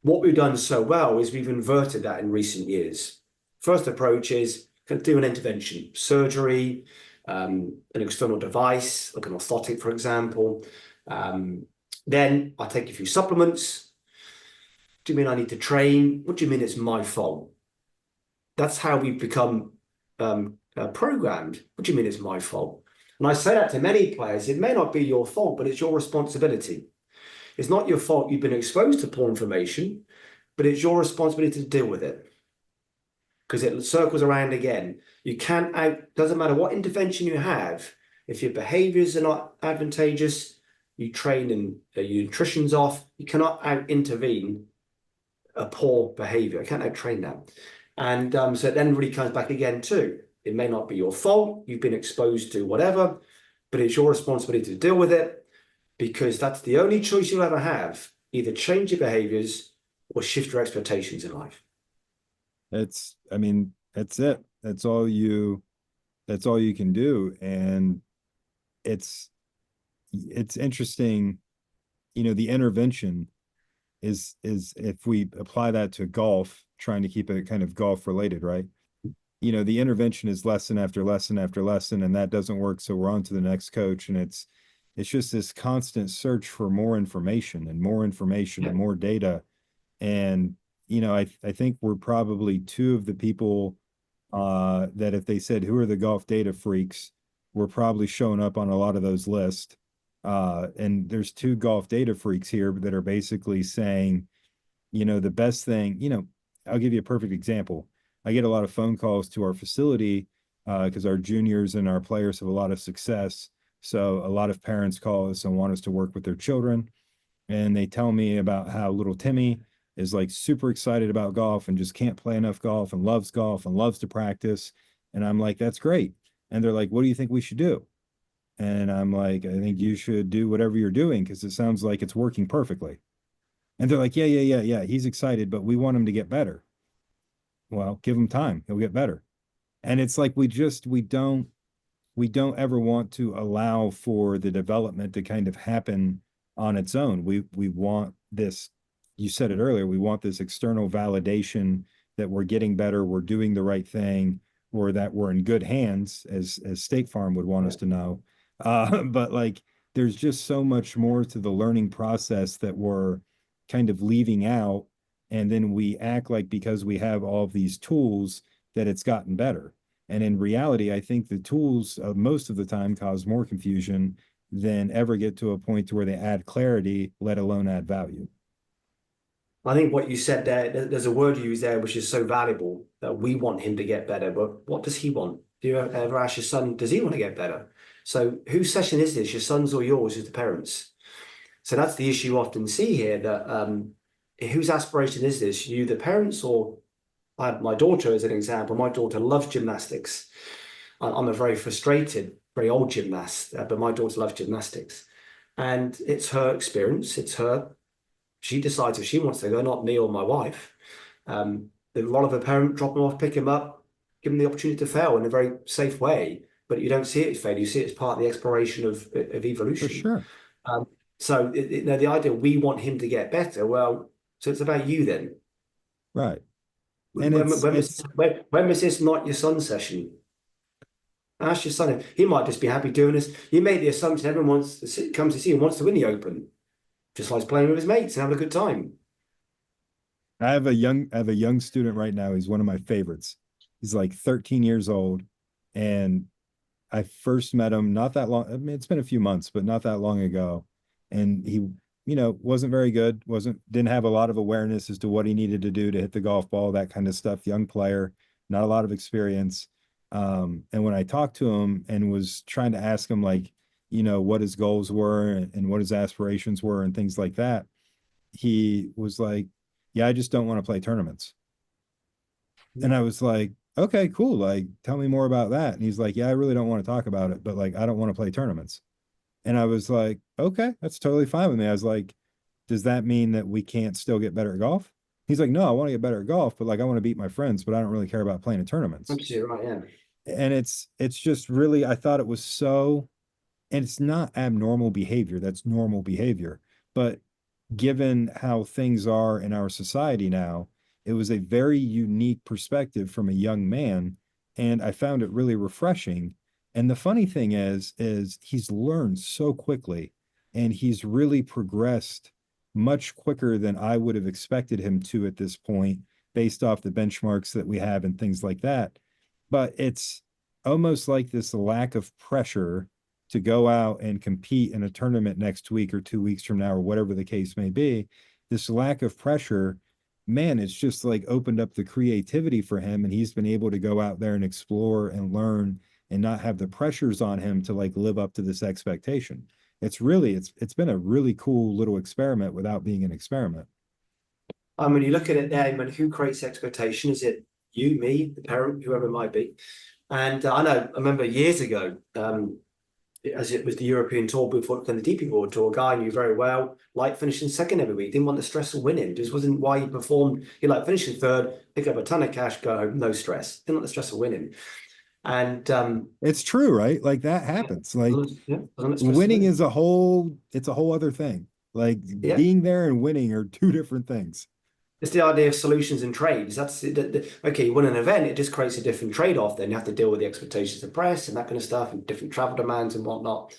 What we've done so well is we've inverted that in recent years. First approach is do an intervention, surgery, an external device, like an orthotic, for example. Then I take a few supplements. Do you mean I need to train? What do you mean it's my fault? That's how we've become programmed. What do you mean it's my fault? And I say that to many players. It may not be your fault, but it's your responsibility. It's not your fault you've been exposed to poor information, but it's your responsibility to deal with it. Because it circles around again. You can't doesn't matter what intervention you have, if your behaviors are not advantageous, you train and your nutrition's off, you cannot out-intervene a poor behavior. I can't out-train that. And so it then really comes back again too. It may not be your fault. You've been exposed to whatever, but it's your responsibility to deal with it, because that's the only choice you'll ever have. Either change your behaviors or shift your expectations in life. I mean, that's it. That's all you can do. And it's interesting, the intervention is if we apply that to golf, trying to keep it kind of golf related, right? The intervention is lesson after lesson after lesson, and that doesn't work. So we're on to the next coach. And it's just this constant search for more information and more information and more data. And, I think we're probably two of the people that if they said, who are the golf data freaks, we're probably showing up on a lot of those lists. And there's two golf data freaks here that are basically saying, the best thing, I'll give you a perfect example. I get a lot of phone calls to our facility because our juniors and our players have a lot of success. So a lot of parents call us and want us to work with their children. And they tell me about how little Timmy is like super excited about golf and just can't play enough golf and loves to practice. And I'm like, that's great. And they're like, what do you think we should do? And I'm like, I think you should do whatever you're doing because it sounds like it's working perfectly. And they're like, yeah. He's excited, but we want him to get better. Well, give him time. He'll get better. And it's like we don't ever want to allow for the development to kind of happen on its own. We want this, you said it earlier, we want this external validation that we're getting better, we're doing the right thing, or that we're in good hands, as State Farm would want us to know. But like, there's just so much more to the learning process that we're kind of leaving out. And then we act like because we have all of these tools that it's gotten better. And in reality, I think the tools most of the time cause more confusion than ever get to a point to where they add clarity, let alone add value. I think what you said there's a word you use there which is so valuable, that we want him to get better. But what does he want? Do you ever ask your son, does he want to get better? So whose session is this, your son's or yours, as the parents? So that's the issue you often see here, that whose aspiration is this? You, the parents, or my daughter as an example. My daughter loves gymnastics. I'm a very frustrated, very old gymnast, but my daughter loves gymnastics. And it's her experience. She decides if she wants to go, not me or my wife. A lot of a parent drop them off, pick them up, give them the opportunity to fail in a very safe way. But you don't see it as failure. You see it as part of the exploration of evolution. For sure. So the idea we want him to get better. Well, so it's about you then. Right. And when was this not your son's session? Ask your son. He might just be happy doing this. You made the assumption everyone comes to see and wants to win the Open. Just likes playing with his mates and having a good time. I have a young student right now. He's one of my favorites. He's like 13 years old, and I first met him not that long. I mean, it's been a few months, but not that long ago. And he, wasn't very good, didn't have a lot of awareness as to what he needed to do to hit the golf ball, that kind of stuff. Young player, not a lot of experience. And when I talked to him and was trying to ask him, like, what his goals were and what his aspirations were and things like that, he was like, yeah, I just don't want to play tournaments. And I was like, okay, cool. Like, tell me more about that. And he's like, yeah, I really don't want to talk about it, but like, I don't want to play tournaments. And I was like, okay, that's totally fine with me. I was like, does that mean that we can't still get better at golf? He's like, no, I want to get better at golf, but like, I want to beat my friends, but I don't really care about playing in tournaments. Absolutely right, yeah. And it's just really, I thought it was so, and it's not abnormal behavior. That's normal behavior. But given how things are in our society now, it was a very unique perspective from a young man, and I found it really refreshing. And the funny thing is he's learned so quickly, and he's really progressed much quicker than I would have expected him to at this point, based off the benchmarks that we have and things like that. But it's almost like this lack of pressure to go out and compete in a tournament next week or 2 weeks from now, or whatever the case may be. This lack of pressure, man, it's just like opened up the creativity for him. And he's been able to go out there and explore and learn and not have the pressures on him to like live up to this expectation. It's been a really cool little experiment without being an experiment. When you look at it there, I mean, who creates expectation? Is it you, me, the parent, whoever it might be? And I remember years ago, as it was the European Tour before the DP World Tour, a guy I knew very well, liked finishing second every week, didn't want the stress of winning. Just wasn't why he performed. He liked finishing third, pick up a ton of cash, go home, no stress. Didn't want the stress of winning. And It's true, right? Like that happens. Like yeah, wasn't stress of winning winning. is it's a whole other thing. Like Yeah. being there and winning are two different things. It's the idea of solutions and trades. Okay. You win an event, it just creates a different trade-off. Then you have to deal with the expectations of the press and that kind of stuff, and different travel demands and whatnot.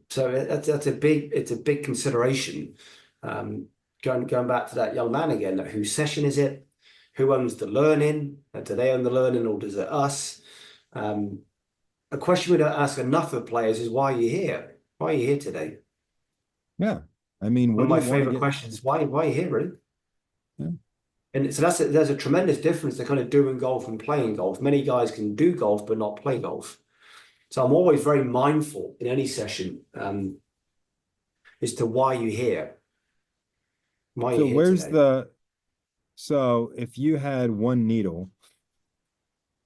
So that's it's a big consideration. Going back to that young man again, whose session is it? Who owns the learning? Do they own the learning, or does it us? A question we don't ask enough of players is, why are you here? Why are you here today? Yeah. I mean, One what of do my you want to favorite get? questions: Why are you here, really? Yeah. And so there's a tremendous difference to kind of doing golf and playing golf. Many guys can do golf but not play golf. So I'm always very mindful in any session as to why you're here. Why are So you here where's today? so if you had one needle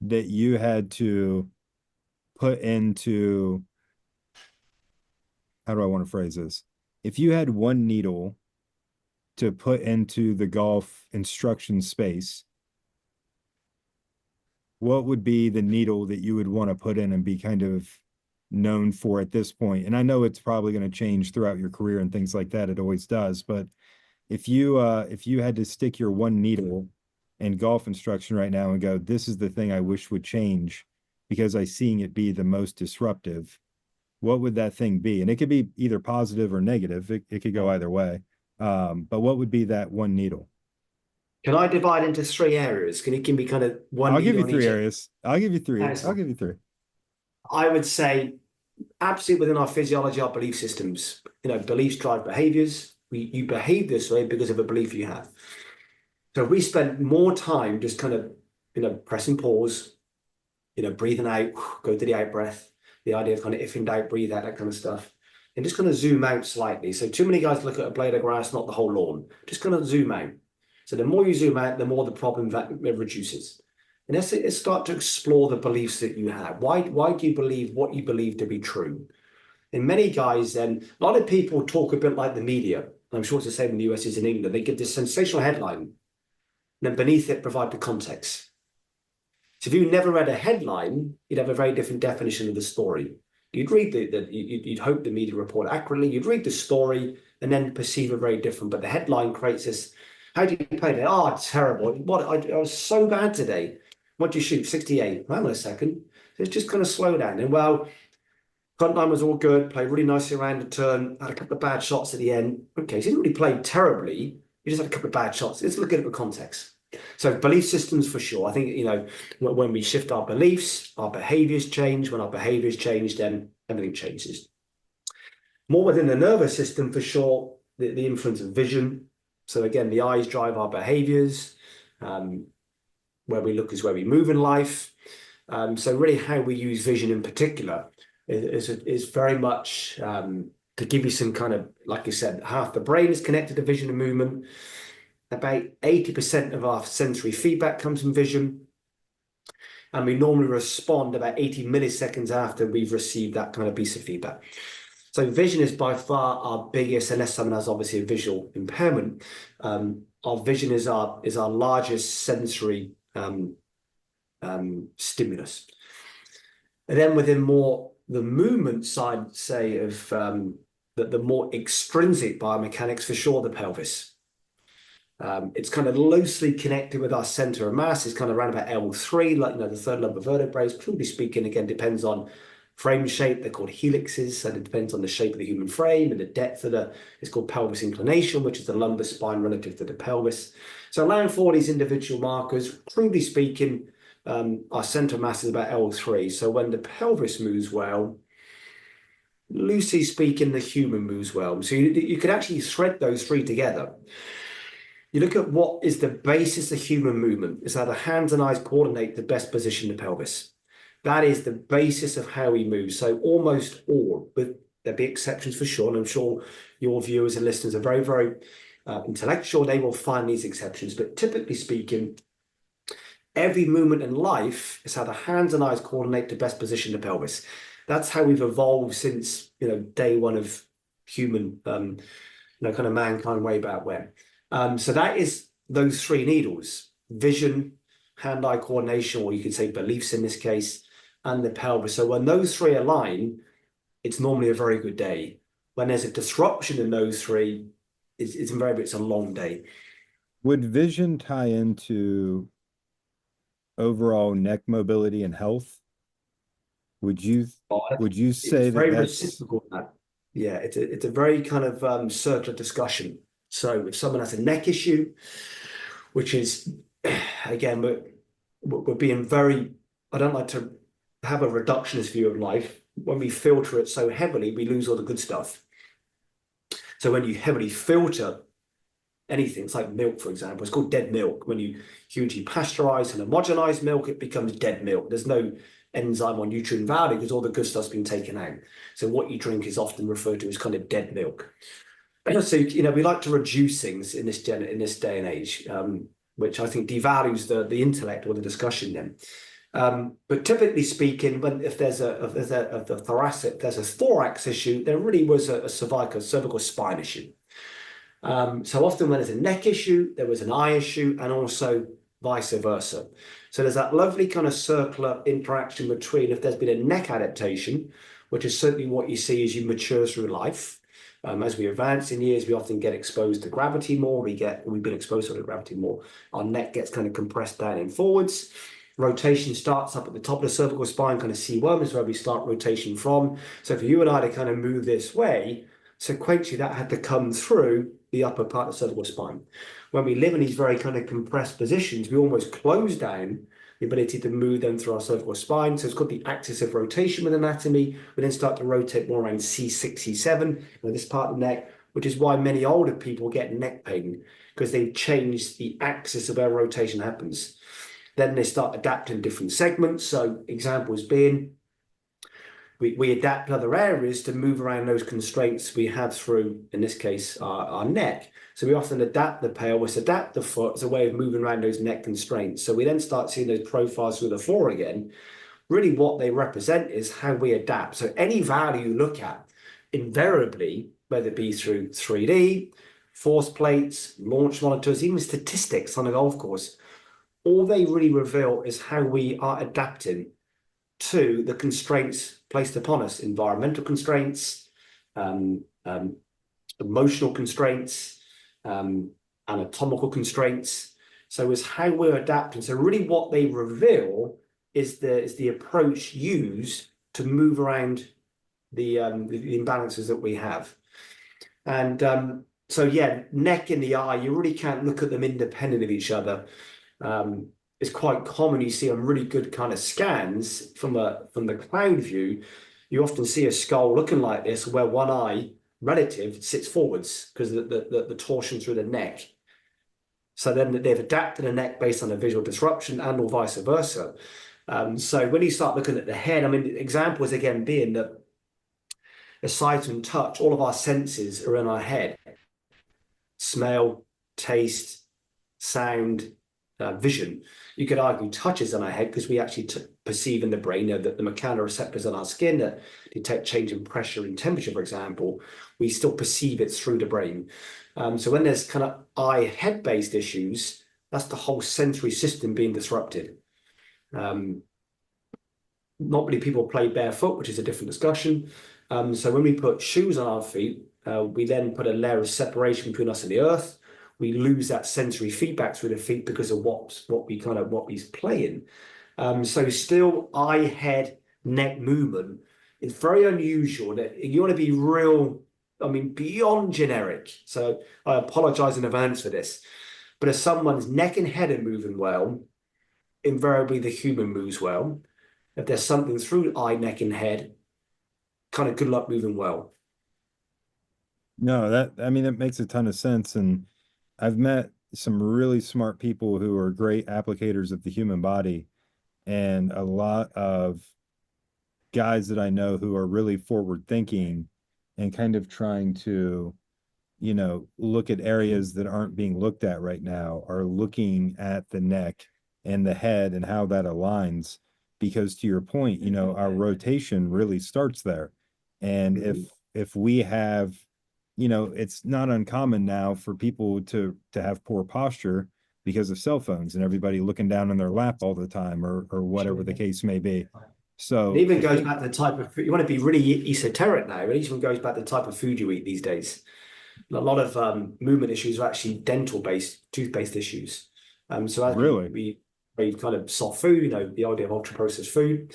that you had to put into, how do I want to phrase this? If you had one needle to put into the golf instruction space, what would be the needle that you would want to put in and be kind of known for at this point? And I know it's probably going to change throughout your career and things like that. It always does. But if you had to stick your one needle in golf instruction right now and go, this is the thing I wish would change because I seeing it be the most disruptive, what would that thing be? And it could be either positive or negative. It could go either way. But what would be that one needle? Can I divide into three areas? Can you give me kind of one I'll give needle you on three each area? areas. I'll give you three. That's I'll fine. give you three. I would say absolutely within our physiology, our belief systems. Beliefs drive behaviors. You behave this way because of a belief you have. So we spend more time just kind of, pressing pause, breathing out, go to the out breath, the idea of kind of if in doubt, breathe out, that kind of stuff. And just kind of zoom out slightly. So too many guys look at a blade of grass, not the whole lawn. Just kind of zoom out. So the more you zoom out, the more the problem that reduces. And let's start to explore the beliefs that you have. Why do you believe what you believe to be true? And many guys, then, a lot of people talk a bit like the media. I'm sure it's the same in the US as in England. They give this sensational headline, and then beneath it provide the context. So if you never read a headline, you'd have a very different definition of the story. You'd read you'd hope the media report accurately. You'd read the story and then perceive it very different. But the headline creates this. How do you play that? Oh, terrible! I was so bad today. What do you shoot? 68. Hang on a second. So it's just kind of slow down. And well, front line was all good, played really nicely around the turn, had a couple of bad shots at the end. Okay, so he didn't really play terribly. He just had a couple of bad shots. Let's look at it with context. So belief systems for sure. I think, when we shift our beliefs, our behaviors change. When our behaviors change, then everything changes. More within the nervous system for sure, the influence of vision. So again, the eyes drive our behaviors. Where we look is where we move in life. So really how we use vision in particular is very much to give you some kind of, like you said, half the brain is connected to vision and movement. About 80% of our sensory feedback comes from vision. And we normally respond about 80 milliseconds after we've received that kind of piece of feedback. So vision is by far our biggest, unless someone has obviously a visual impairment. Our vision is our largest sensory stimulus. And then within more the movement side, say, of the more extrinsic biomechanics, for sure, the pelvis. It's kind of loosely connected with our center of mass. It's kind of around about L3, like the third lumbar vertebrae. Crudely speaking, again, depends on frame shape. They're called helixes, and it depends on the shape of the human frame and the depth of it's called pelvis inclination, which is the lumbar spine relative to the pelvis. So allowing for all these individual markers, crudely speaking, our center of mass is about L3. So when the pelvis moves well, loosely speaking, the human moves well. So you could actually thread those three together. You look at what is the basis of human movement. It's how the hands and eyes coordinate the best position of the pelvis. That is the basis of how we move. So almost all, but there'll be exceptions for sure, and I'm sure your viewers and listeners are very, very intellectual. They will find these exceptions. But typically speaking, every movement in life is how the hands and eyes coordinate the best position of the pelvis. That's how we've evolved since day one of human, kind of mankind way back when. So that is those three needles: vision, hand-eye coordination, or you could say beliefs in this case, and the pelvis. So when those three align, it's normally a very good day. When there's a disruption in those three, it's invariably it's a long day. Would vision tie into overall neck mobility and health? Would you say It's that very that's reciprocal. Yeah, it's a very kind of circular discussion. So if someone has a neck issue, which is, again, we're being very, I don't like to have a reductionist view of life. When we filter it so heavily, we lose all the good stuff. So when you heavily filter anything, it's like milk, for example, it's called dead milk. When you hugely pasteurize and homogenize milk, it becomes dead milk. There's no enzyme or nutrient value because all the good stuff's been taken out. So what you drink is often referred to as kind of dead milk. So, we like to reduce things in this day and age, which I think devalues the intellect or the discussion then. But typically speaking, if there's a thorax issue, there really was a cervical spine issue. So often when there's a neck issue, there was an eye issue, and also vice versa. So there's that lovely kind of circular interaction between, if there's been a neck adaptation, which is certainly what you see as you mature through life. As we advance in years, we often get exposed to gravity more. We've been exposed to gravity more. Our neck gets kind of compressed down and forwards. Rotation starts up at the top of the cervical spine, kind of C1 is where we start rotation from. So for you and I to kind of move this way, sequentially that had to come through the upper part of the cervical spine. When we live in these very kind of compressed positions, we almost close down the ability to move them through our cervical spine. So it's called the axis of rotation with anatomy. We then start to rotate more around C6, C7, this part of the neck, which is why many older people get neck pain, because they've changed the axis of where rotation happens. Then they start adapting different segments. So examples being, we adapt other areas to move around those constraints we have through, in this case, our neck. So we often adapt the pelvis, adapt the foot as a way of moving around those neck constraints. So we then start seeing those profiles through the floor again. Really what they represent is how we adapt. So any value you look at, invariably, whether it be through 3D, force plates, launch monitors, even statistics on a golf course, all they really reveal is how we are adapting to the constraints placed upon us: environmental constraints, emotional constraints, anatomical constraints. So it's how we're adapting. So really what they reveal is the approach used to move around the imbalances that we have. And so, yeah, neck and the eye, you really can't look at them independent of each other. It's quite common. You see on really good kind of scans from the cloud view, you often see a skull looking like this, where one eye relative sits forwards because the torsion through the neck. So then they've adapted the neck based on a visual disruption and or vice versa. So when you start looking at the head, I mean, examples again being that the sight and touch, all of our senses are in our head. Smell, taste, sound, vision. You could argue touch is in our head because we actually perceive in the brain that the mechanoreceptors on our skin that detect change in pressure and temperature, for example, we still perceive it through the brain. So when there's kind of eye-head-based issues, that's the whole sensory system being disrupted. Not many people play barefoot, which is a different discussion. So when we put shoes on our feet, we then put a layer of separation between us and the earth. We lose that sensory feedback through the feet because of what we play in. So still eye, head, neck movement. It's very unusual that you want to be real, I mean, beyond generic. So I apologize in advance for this. But if someone's neck and head are moving well, invariably the human moves well. If there's something through eye, neck, and head, kind of good luck moving well. No, I mean, that makes a ton of sense. And I've met some really smart people who are great applicators of the human body, and a lot of guys that I know who are really forward thinking and kind of trying to, look at areas that aren't being looked at right now, are looking at the neck and the head and how that aligns. Because to your point, our rotation really starts there. And if we have, it's not uncommon now for people to have poor posture because of cell phones and everybody looking down in their lap all the time, or whatever the case may be. So it even goes back to the type of food. You want to be really esoteric now. It even goes back to the type of food you eat these days. A lot of movement issues are actually dental-based, tooth-based issues. So as really, we eat kind of soft food, the idea of ultra-processed food,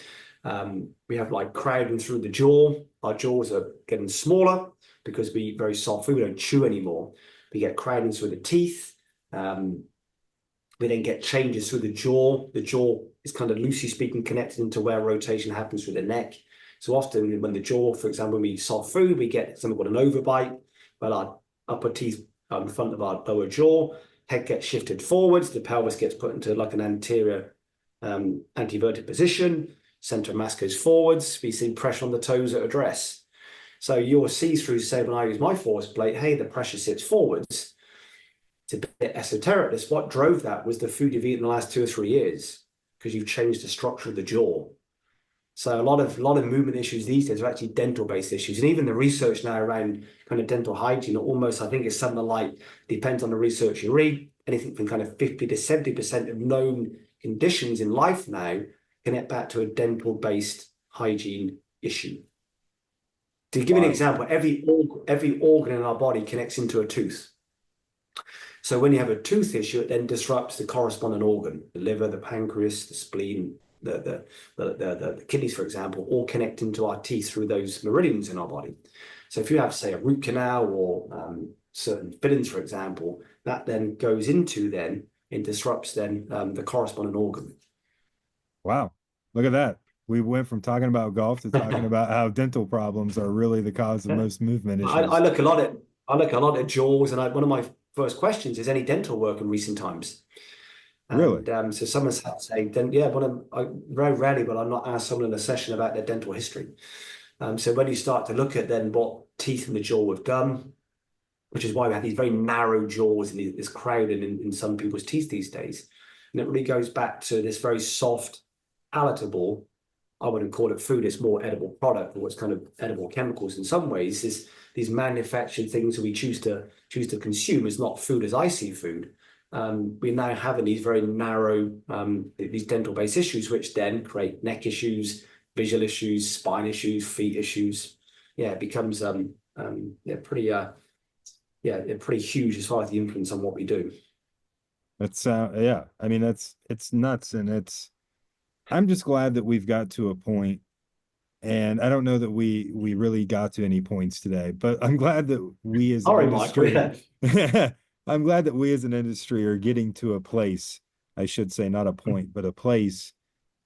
we have like crowding through the jaw. Our jaws are getting smaller because we eat very soft food. We don't chew anymore. We get crowding through the teeth. We then get changes through the jaw. The jaw is kind of loosely speaking connected into where rotation happens through the neck. So often when the jaw, for example, when we eat soft food, we get something called an overbite. Well, our upper teeth in front of our lower jaw, head gets shifted forwards, the pelvis gets put into like an anterior anteverted position, center of mass goes forwards, we see pressure on the toes at address. So you'll see through, say, when I use my force plate, hey, the pressure sits forwards. It's a bit esoteric. That's what drove that was the food you've eaten in the last 2 or 3 years because you've changed the structure of the jaw. So a lot of movement issues these days are actually dental-based issues, and even the research now around kind of dental hygiene, almost I think it's something like, depends on the research you read, anything from kind of 50 to 70% of known conditions in life now connect back to a dental-based hygiene issue. To give you an example, every organ in our body connects into a tooth. So when you have a tooth issue, it then disrupts the corresponding organ, the liver, the pancreas, the spleen, the kidneys, for example, all connect into our teeth through those meridians in our body. So if you have, say, a root canal or certain fillings, for example, that then goes into then and disrupts then the corresponding organ. wow, look at that. We went from talking about golf to talking about how dental problems are really the cause of most movement I issues. look a lot at jaws, and one of my first questions is any dental work in recent times. Really? And so someone's had to say, then yeah, I very rarely, but I'm not asked someone in a session about their dental history. So when you start to look at then what teeth in the jaw have done, which is why we have these very narrow jaws and this crowding in some people's teeth these days, and it really goes back to this very soft, palatable. I wouldn't call it food; it's more edible product, or what's kind of edible chemicals in some ways. Is these manufactured things that we choose to consume is not food as I see food. We're now having these very narrow, these dental-based issues, which then create neck issues, visual issues, spine issues, feet issues. Yeah, it becomes pretty huge as far as the influence on what we do. That's yeah. I mean, it's nuts, and I'm just glad that we've got to a point, and I don't know that we really got to any points today, but I'm glad that we as an Sorry, Michael. industry, Yeah. I'm glad that we as an industry are getting to a place, I should say, not a point, but a place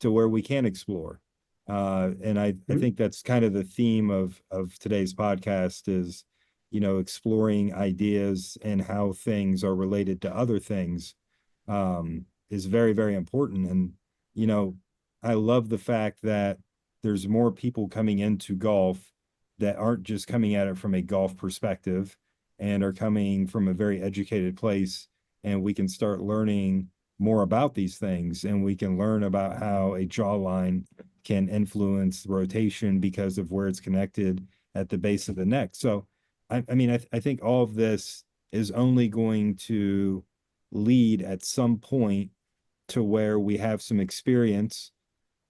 to where we can explore. And I Mhm. think that's kind of the theme of today's podcast is, exploring ideas and how things are related to other things, is very, very important. And, you know, I love the fact that there's more people coming into golf that aren't just coming at it from a golf perspective and are coming from a very educated place. And we can start learning more about these things, and we can learn about how a jawline can influence rotation because of where it's connected at the base of the neck. So, I think all of this is only going to lead at some point to where we have some experience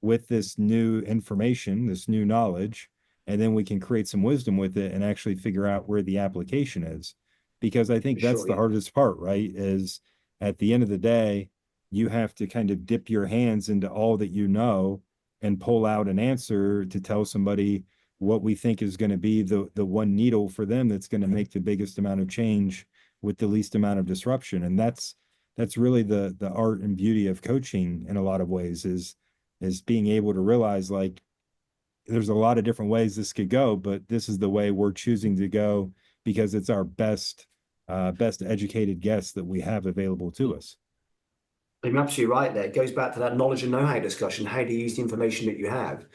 with this new information, this new knowledge, and then we can create some wisdom with it and actually figure out where the application is. Because I think For that's sure, the yeah. hardest part, right? Is at the end of the day, you have to kind of dip your hands into all that you know and pull out an answer to tell somebody what we think is going to be the one needle for them that's going to make the biggest amount of change with the least amount of disruption. And that's really the art and beauty of coaching in a lot of ways is being able to realize like there's a lot of different ways this could go, but this is the way we're choosing to go because it's our best educated guess that we have available to us. I'm absolutely right there. It goes back to that knowledge and know-how discussion. How do you use the information that you have?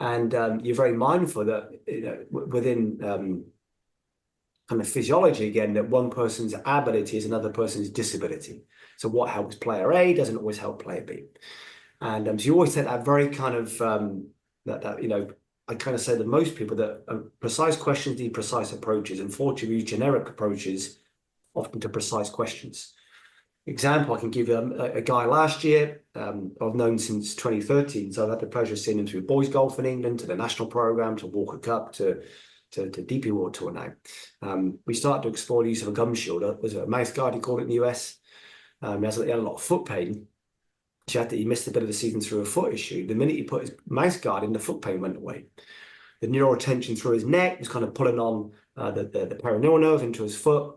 And you're very mindful that within kind of physiology again, that one person's ability is another person's disability. So what helps player A doesn't always help player B. And so you always take that very kind of I kind of say that most people that precise questions need precise approaches. Unfortunately, we use generic approaches often to precise questions. Example, I can give you a guy last year I've known since 2013. So I've had the pleasure of seeing him through boys golf in England to the national program to Walker Cup to DP World Tour now. We started to explore the use of a gum shield. It was a mouth guard, he called it in the US. He had a lot of foot pain. He missed a bit of the season through a foot issue. The minute he put his mouth guard in, the foot pain went away. The neural tension through his neck was kind of pulling on the peroneal nerve into his foot.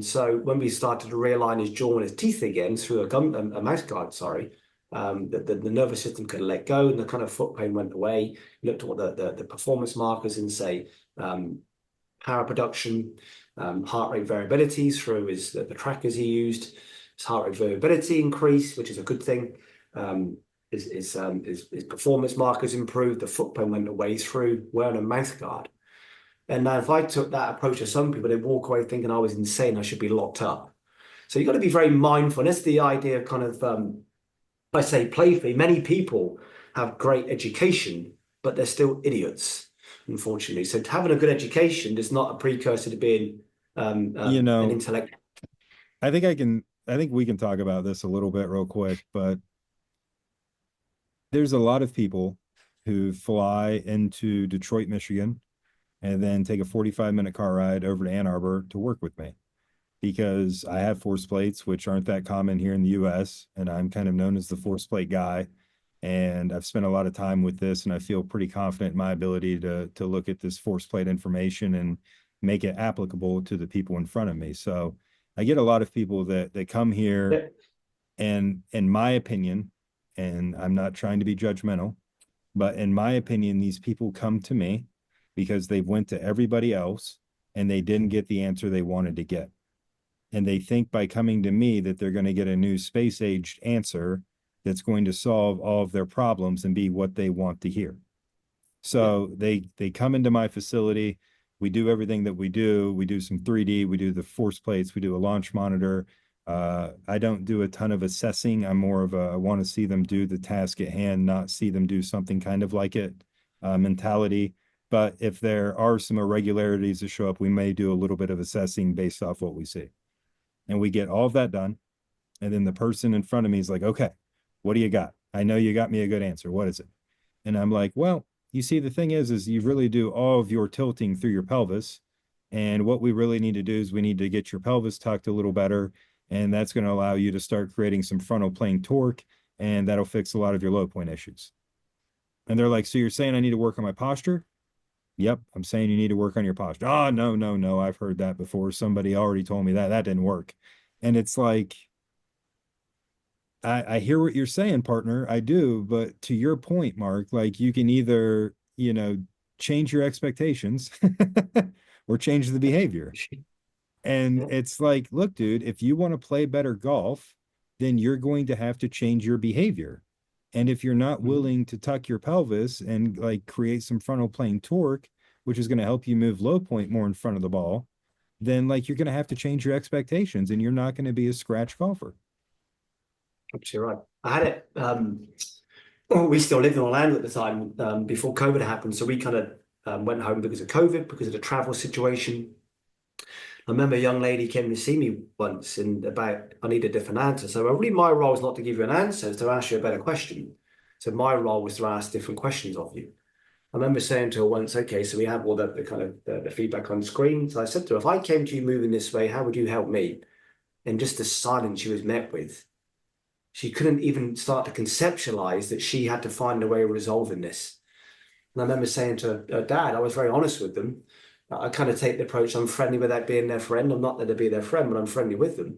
So when we started to realign his jaw and his teeth again through a mouth guard, sorry, the nervous system could let go and the kind of foot pain went away. We looked at what the performance markers and say power production, heart rate variability through the trackers he used. His heart rate variability increased, which is a good thing. His performance markers improved. The foot pain went away through wearing a mouth guard. And now, if I took that approach to some people, they'd walk away thinking I was insane. I should be locked up. So you've got to be very mindful. And that's the idea of kind of, I say playfully, many people have great education, but they're still idiots, unfortunately. So having a good education is not a precursor to being You an know, intellect. I think we can talk about this a little bit real quick, but there's a lot of people who fly into Detroit, Michigan, and then take a 45-minute car ride over to Ann Arbor to work with me because I have force plates, which aren't that common here in the US. And I'm kind of known as the force plate guy. And I've spent a lot of time with this, and I feel pretty confident in my ability to look at this force plate information and make it applicable to the people in front of me. So I get a lot of people that come here, Yeah, and in my opinion, and I'm not trying to be judgmental, but in my opinion, these people come to me because they went to everybody else and they didn't get the answer they wanted to get. And they think by coming to me that they're going to get a new space aged answer that's going to solve all of their problems and be what they want to hear. yeah, So they come into my facility. We do everything that we do. We do some 3D. We do the force plates. We do a launch monitor. I don't do a ton of assessing. I'm more of a I want to see them do the task at hand, not see them do something kind of like it mentality. But if there are some irregularities that show up, we may do a little bit of assessing based off what we see. And we get all of that done. And then the person in front of me is like, okay, what do you got? I know you got me a good answer. What is it? And I'm like, well, you see, the thing is you really do all of your tilting through your pelvis. And what we really need to do is we need to get your pelvis tucked a little better. And that's going to allow you to start creating some frontal plane torque. and that'll fix a lot of your low point issues. And they're like, so you're saying I need to work on my posture? Yep, I'm saying you need to work on your posture. Oh, no, no, no. I've heard that before. Somebody already told me that. That didn't work. And it's like, I hear what you're saying, partner. I do. But to your point, Mark, like you can either, change your expectations or change the behavior. And Yeah. it's like, look, dude, if you want to play better golf, then you're going to have to change your behavior. And if you're not Mhm. willing to tuck your pelvis and like create some frontal plane torque, which is going to help you move low point more in front of the ball, then like you're going to have to change your expectations and you're not going to be a scratch golfer. Absolutely right. I had it. Well, we still lived in Orlando at the time before COVID happened, so we kind of went home because of COVID, because of the travel situation. I remember a young lady came to see me once and about I need a different answer. So really my role is not to give you an answer, it's to ask you a better question. So my role was to ask different questions of you. I remember saying to her once, okay, so we have all the kind of the feedback on screen. So I said to her, if I came to you moving this way, how would you help me? And just the silence she was met with, she couldn't even start to conceptualize that she had to find a way of resolving this. And I remember saying to her dad, I was very honest with them. I kind of take the approach, I'm friendly without being their friend. I'm not there to be their friend, but I'm friendly with them.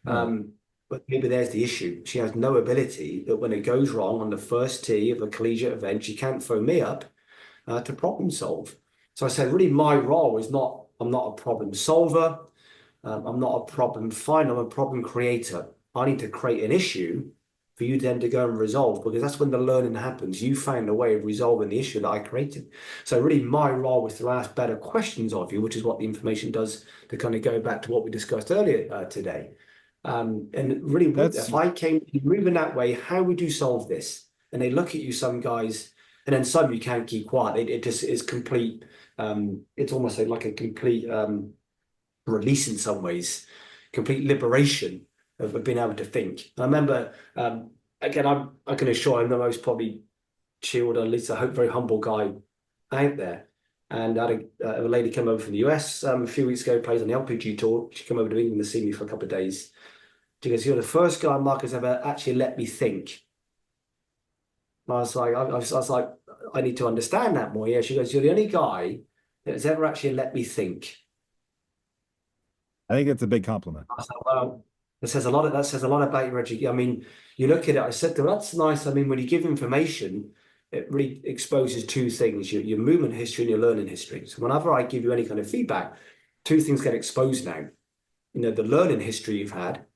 Right. But maybe there's the issue. She has no ability that when it goes wrong on the first tee of a collegiate event, she can't phone me up to problem solve. So I said, really, my role is not, I'm not a problem solver. I'm not a problem finder. I'm a problem creator. I need to create an issue for you then to go and resolve, because that's when the learning happens. You found a way of resolving the issue that I created. So really my role was to ask better questions of you, which is what the information does, to kind of go back to what we discussed earlier today. And really, That's if I came to you moving that way, how would you solve this? And they look at you, some guys, and then some you can't keep quiet. It just is complete. It's almost like a complete release in some ways, complete liberation of being able to think. I remember, again, I can assure I'm the most probably chilled, or at least I hope very humble guy out there. And I had a lady come over from the US a few weeks ago, plays on the LPG tour. She came over to England to see me for a couple of days. She goes, "You're the first guy Mark has ever actually let me think." And I was like, I was like, I need to understand that more. Yeah. She goes, "You're the only guy that has ever actually let me think." I think that's a big compliment. I was like, well, that says a lot about your education. I mean, you look at it, I said to her, that's nice. I mean, when you give information, it really exposes two things, your movement history and your learning history. So whenever I give you any kind of feedback, two things get exposed now. The learning history you've had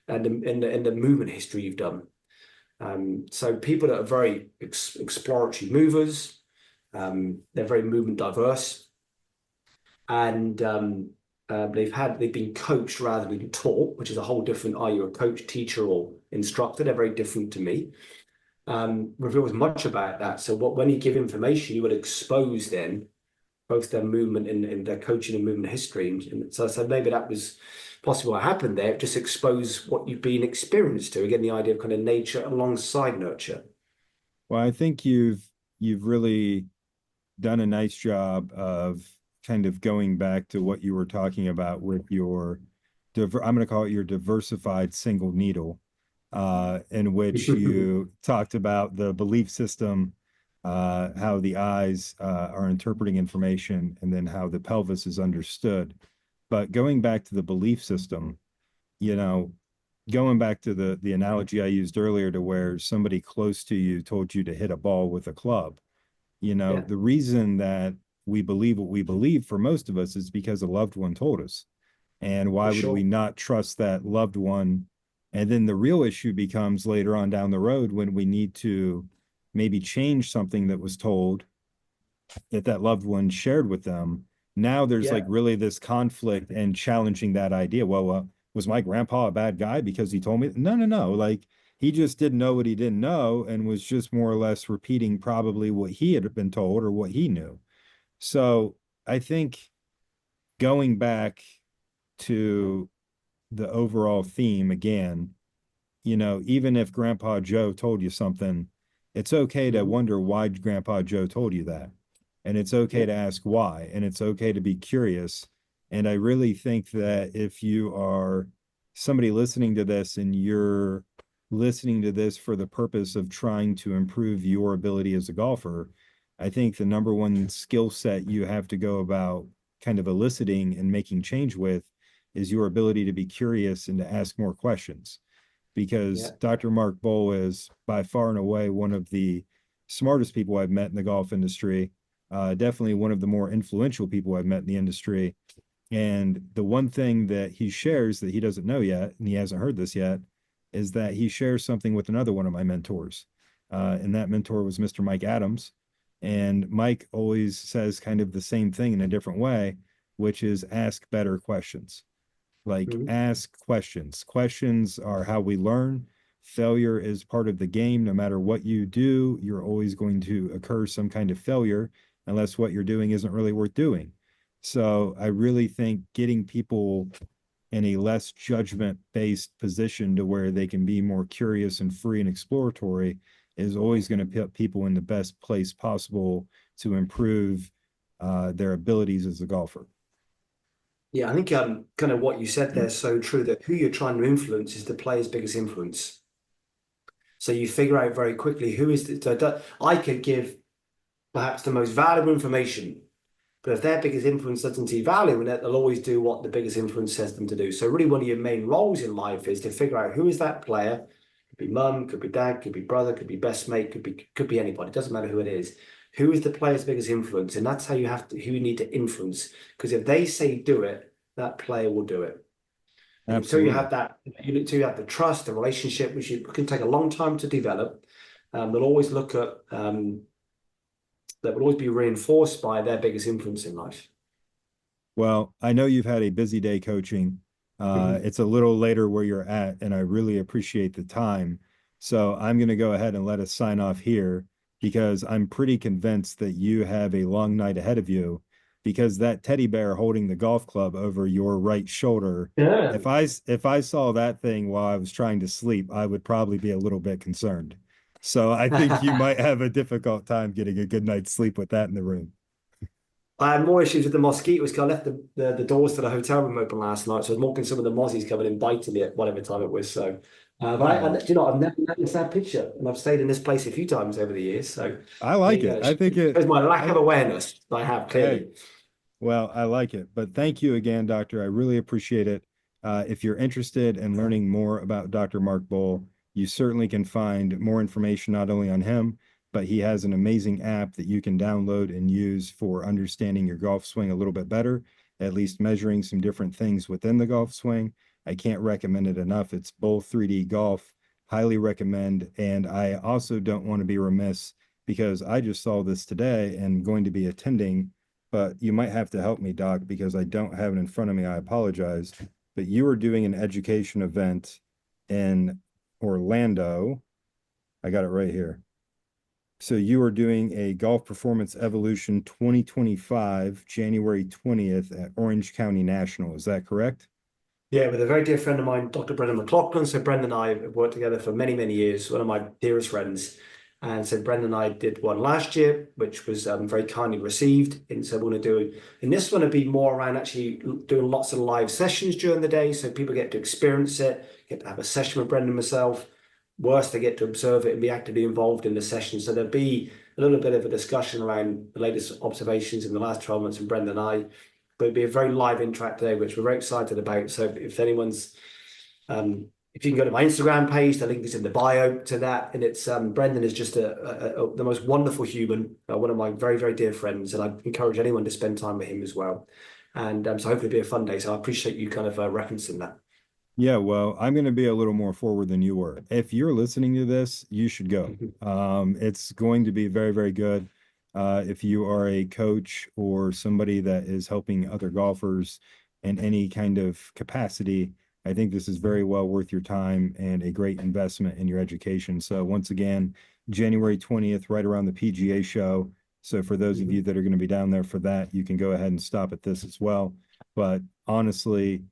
and the movement history you've done. So people that are very exploratory movers, they're very movement diverse, and they've been coached rather than taught, which is a whole different. Are you a coach, teacher, or instructor? They're very different to me. Reveals much about that. So when you give information, you would expose then both their movement and their coaching and movement history. And so maybe that was possibly what happened there. Just expose what you've been experienced to. Again, the idea of kind of nature alongside nurture. Well, I think you've really done a nice job of kind of going back to what you were talking about with your I'm going to call it your diversified single needle, in which you talked about the belief system, how the eyes are interpreting information, and then how the pelvis is understood. But going back to the belief system, you know, going back to the analogy I used earlier to where somebody close to you told you to hit a ball with a club, Yeah, the reason that we believe what we believe for most of us is because a loved one told us. And for why would we sure. not trust that loved one? And then the real issue becomes later on down the road when we need to maybe change something that was told that loved one shared with them. Now there's like Yeah, really this conflict and challenging that idea. Well, was my grandpa a bad guy because he told me? No, no, no. Like he just didn't know what he didn't know and was just more or less repeating probably what he had been told or what he knew. So I think going back to the overall theme again, even if Grandpa Joe told you something, it's okay to mhm, wonder why Grandpa Joe told you that. And it's okay yeah, to ask why. And it's okay to be curious. And I really think that if you are somebody listening to this and you're listening to this for the purpose of trying to improve your ability as a golfer, I think the number one skill set you have to go about kind of eliciting and making change with is your ability to be curious and to ask more questions. Because Yeah. Dr. Mark Bowl is by far and away one of the smartest people I've met in the golf industry, definitely one of the more influential people I've met in the industry. And the one thing that he shares that he doesn't know yet, and he hasn't heard this yet, is that he shares something with another one of my mentors. And that mentor was Mr. Mike Adams. And Mike always says kind of the same thing in a different way, which is ask better questions. Like, Mhm. ask questions. Questions are how we learn. Failure is part of the game. No matter what you do, you're always going to occur some kind of failure unless what you're doing isn't really worth doing. So I really think getting people in a less judgment based position to where they can be more curious and free and exploratory is always going to put people in the best place possible to improve their abilities as a golfer. Yeah, I think kind of what you said there is so true that who you're trying to influence is the player's biggest influence. So you figure out very quickly who is I could give perhaps the most valuable information, but if their biggest influence doesn't see value in it, they'll always do what the biggest influence says them to do. So really one of your main roles in life is to figure out who is that player. Could be mum, could be dad, could be brother, could be best mate, could be anybody. It doesn't matter who it is. Who is the player's biggest influence? And that's how you have to who you need to influence. Because if they say do it, that player will do it. And until you Absolutely. have that, until you have the trust, the relationship, which can take a long time to develop, they'll always look at that will always be reinforced by their biggest influence in life. Well, I know you've had a busy day coaching. Mhm. It's a little later where you're at, and I really appreciate the time. So I'm going to go ahead and let us sign off here because I'm pretty convinced that you have a long night ahead of you because that teddy bear holding the golf club over your right shoulder, Yeah. if I saw that thing while I was trying to sleep, I would probably be a little bit concerned. So I think you might have a difficult time getting a good night's sleep with that in the room. I had more issues with the mosquitoes because I left the doors to the hotel room open last night. So I was mocking some of the mozzies coming and biting me at whatever time it was. So, Oh, do you know, I've never noticed that picture. And I've stayed in this place a few times over the years. So I there like you go. it. It I think it. shows my lack of I awareness that I have Hey, clearly. well, I like it. But thank you again, Doctor. I really appreciate it. If you're interested in learning more about Dr. Mark Bowl, you certainly can find more information not only on him, but he has an amazing app that you can download and use for understanding your golf swing a little bit better, at least measuring some different things within the golf swing. I can't recommend it enough. It's Bowl 3D Golf. Highly recommend. And I also don't want to be remiss because I just saw this today and going to be attending, but you might have to help me, Doc, because I don't have it in front of me. I apologize. But you were doing an education event in Orlando. I got it right here. So you were doing a Golf Performance Evolution 2025, January 20th at Orange County National. Is that correct? Yeah, with a very dear friend of mine, Dr. Brendan McLaughlin. So Brendan and I have worked together for many, many years, one of my dearest friends. And so Brendan and I did one last year, which was very kindly received. And so we're going to do, and this one will be more around actually doing lots of live sessions during the day. So people get to experience it, get to have a session with Brendan and myself. Worse, they get to observe it and be actively involved in the session. So there'll be a little bit of a discussion around the latest observations in the last 12 months from Brendan and I, but it'll be a very live interact day, which we're very excited about. So if anyone's, if you can go to my Instagram page, the link is in the bio to that. And it's Brendan is just the most wonderful human, one of my very, very dear friends. And I encourage anyone to spend time with him as well. And so hopefully it'll be a fun day. So I appreciate you kind of referencing that. Yeah, well, I'm going to be a little more forward than you were. If you're listening to this, you should go. It's going to be very, very good. If you are a coach or somebody that is helping other golfers in any kind of capacity, I think this is very well worth your time and a great investment in your education. So once again, January 20th, right around the PGA show. So for those of you that are going to be down there for that, you can go ahead and stop at this as well. But honestly,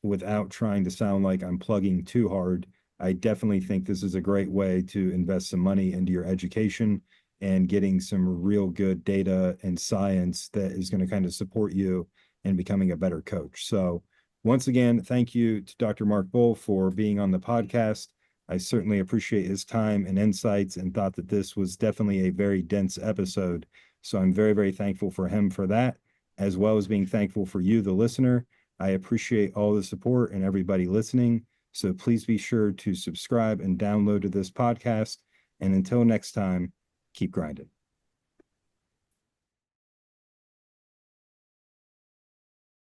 without trying to sound like I'm plugging too hard, I definitely think this is a great way to invest some money into your education and getting some real good data and science that is going to kind of support you in becoming a better coach. So, once again, thank you to Dr. Mark Bull for being on the podcast. I certainly appreciate his time and insights and thought that this was definitely a very dense episode. So I'm very, very thankful for him for that, as well as being thankful for you, the listener. I appreciate all the support and everybody listening. So please be sure to subscribe and download to this podcast. And until next time, keep grinding.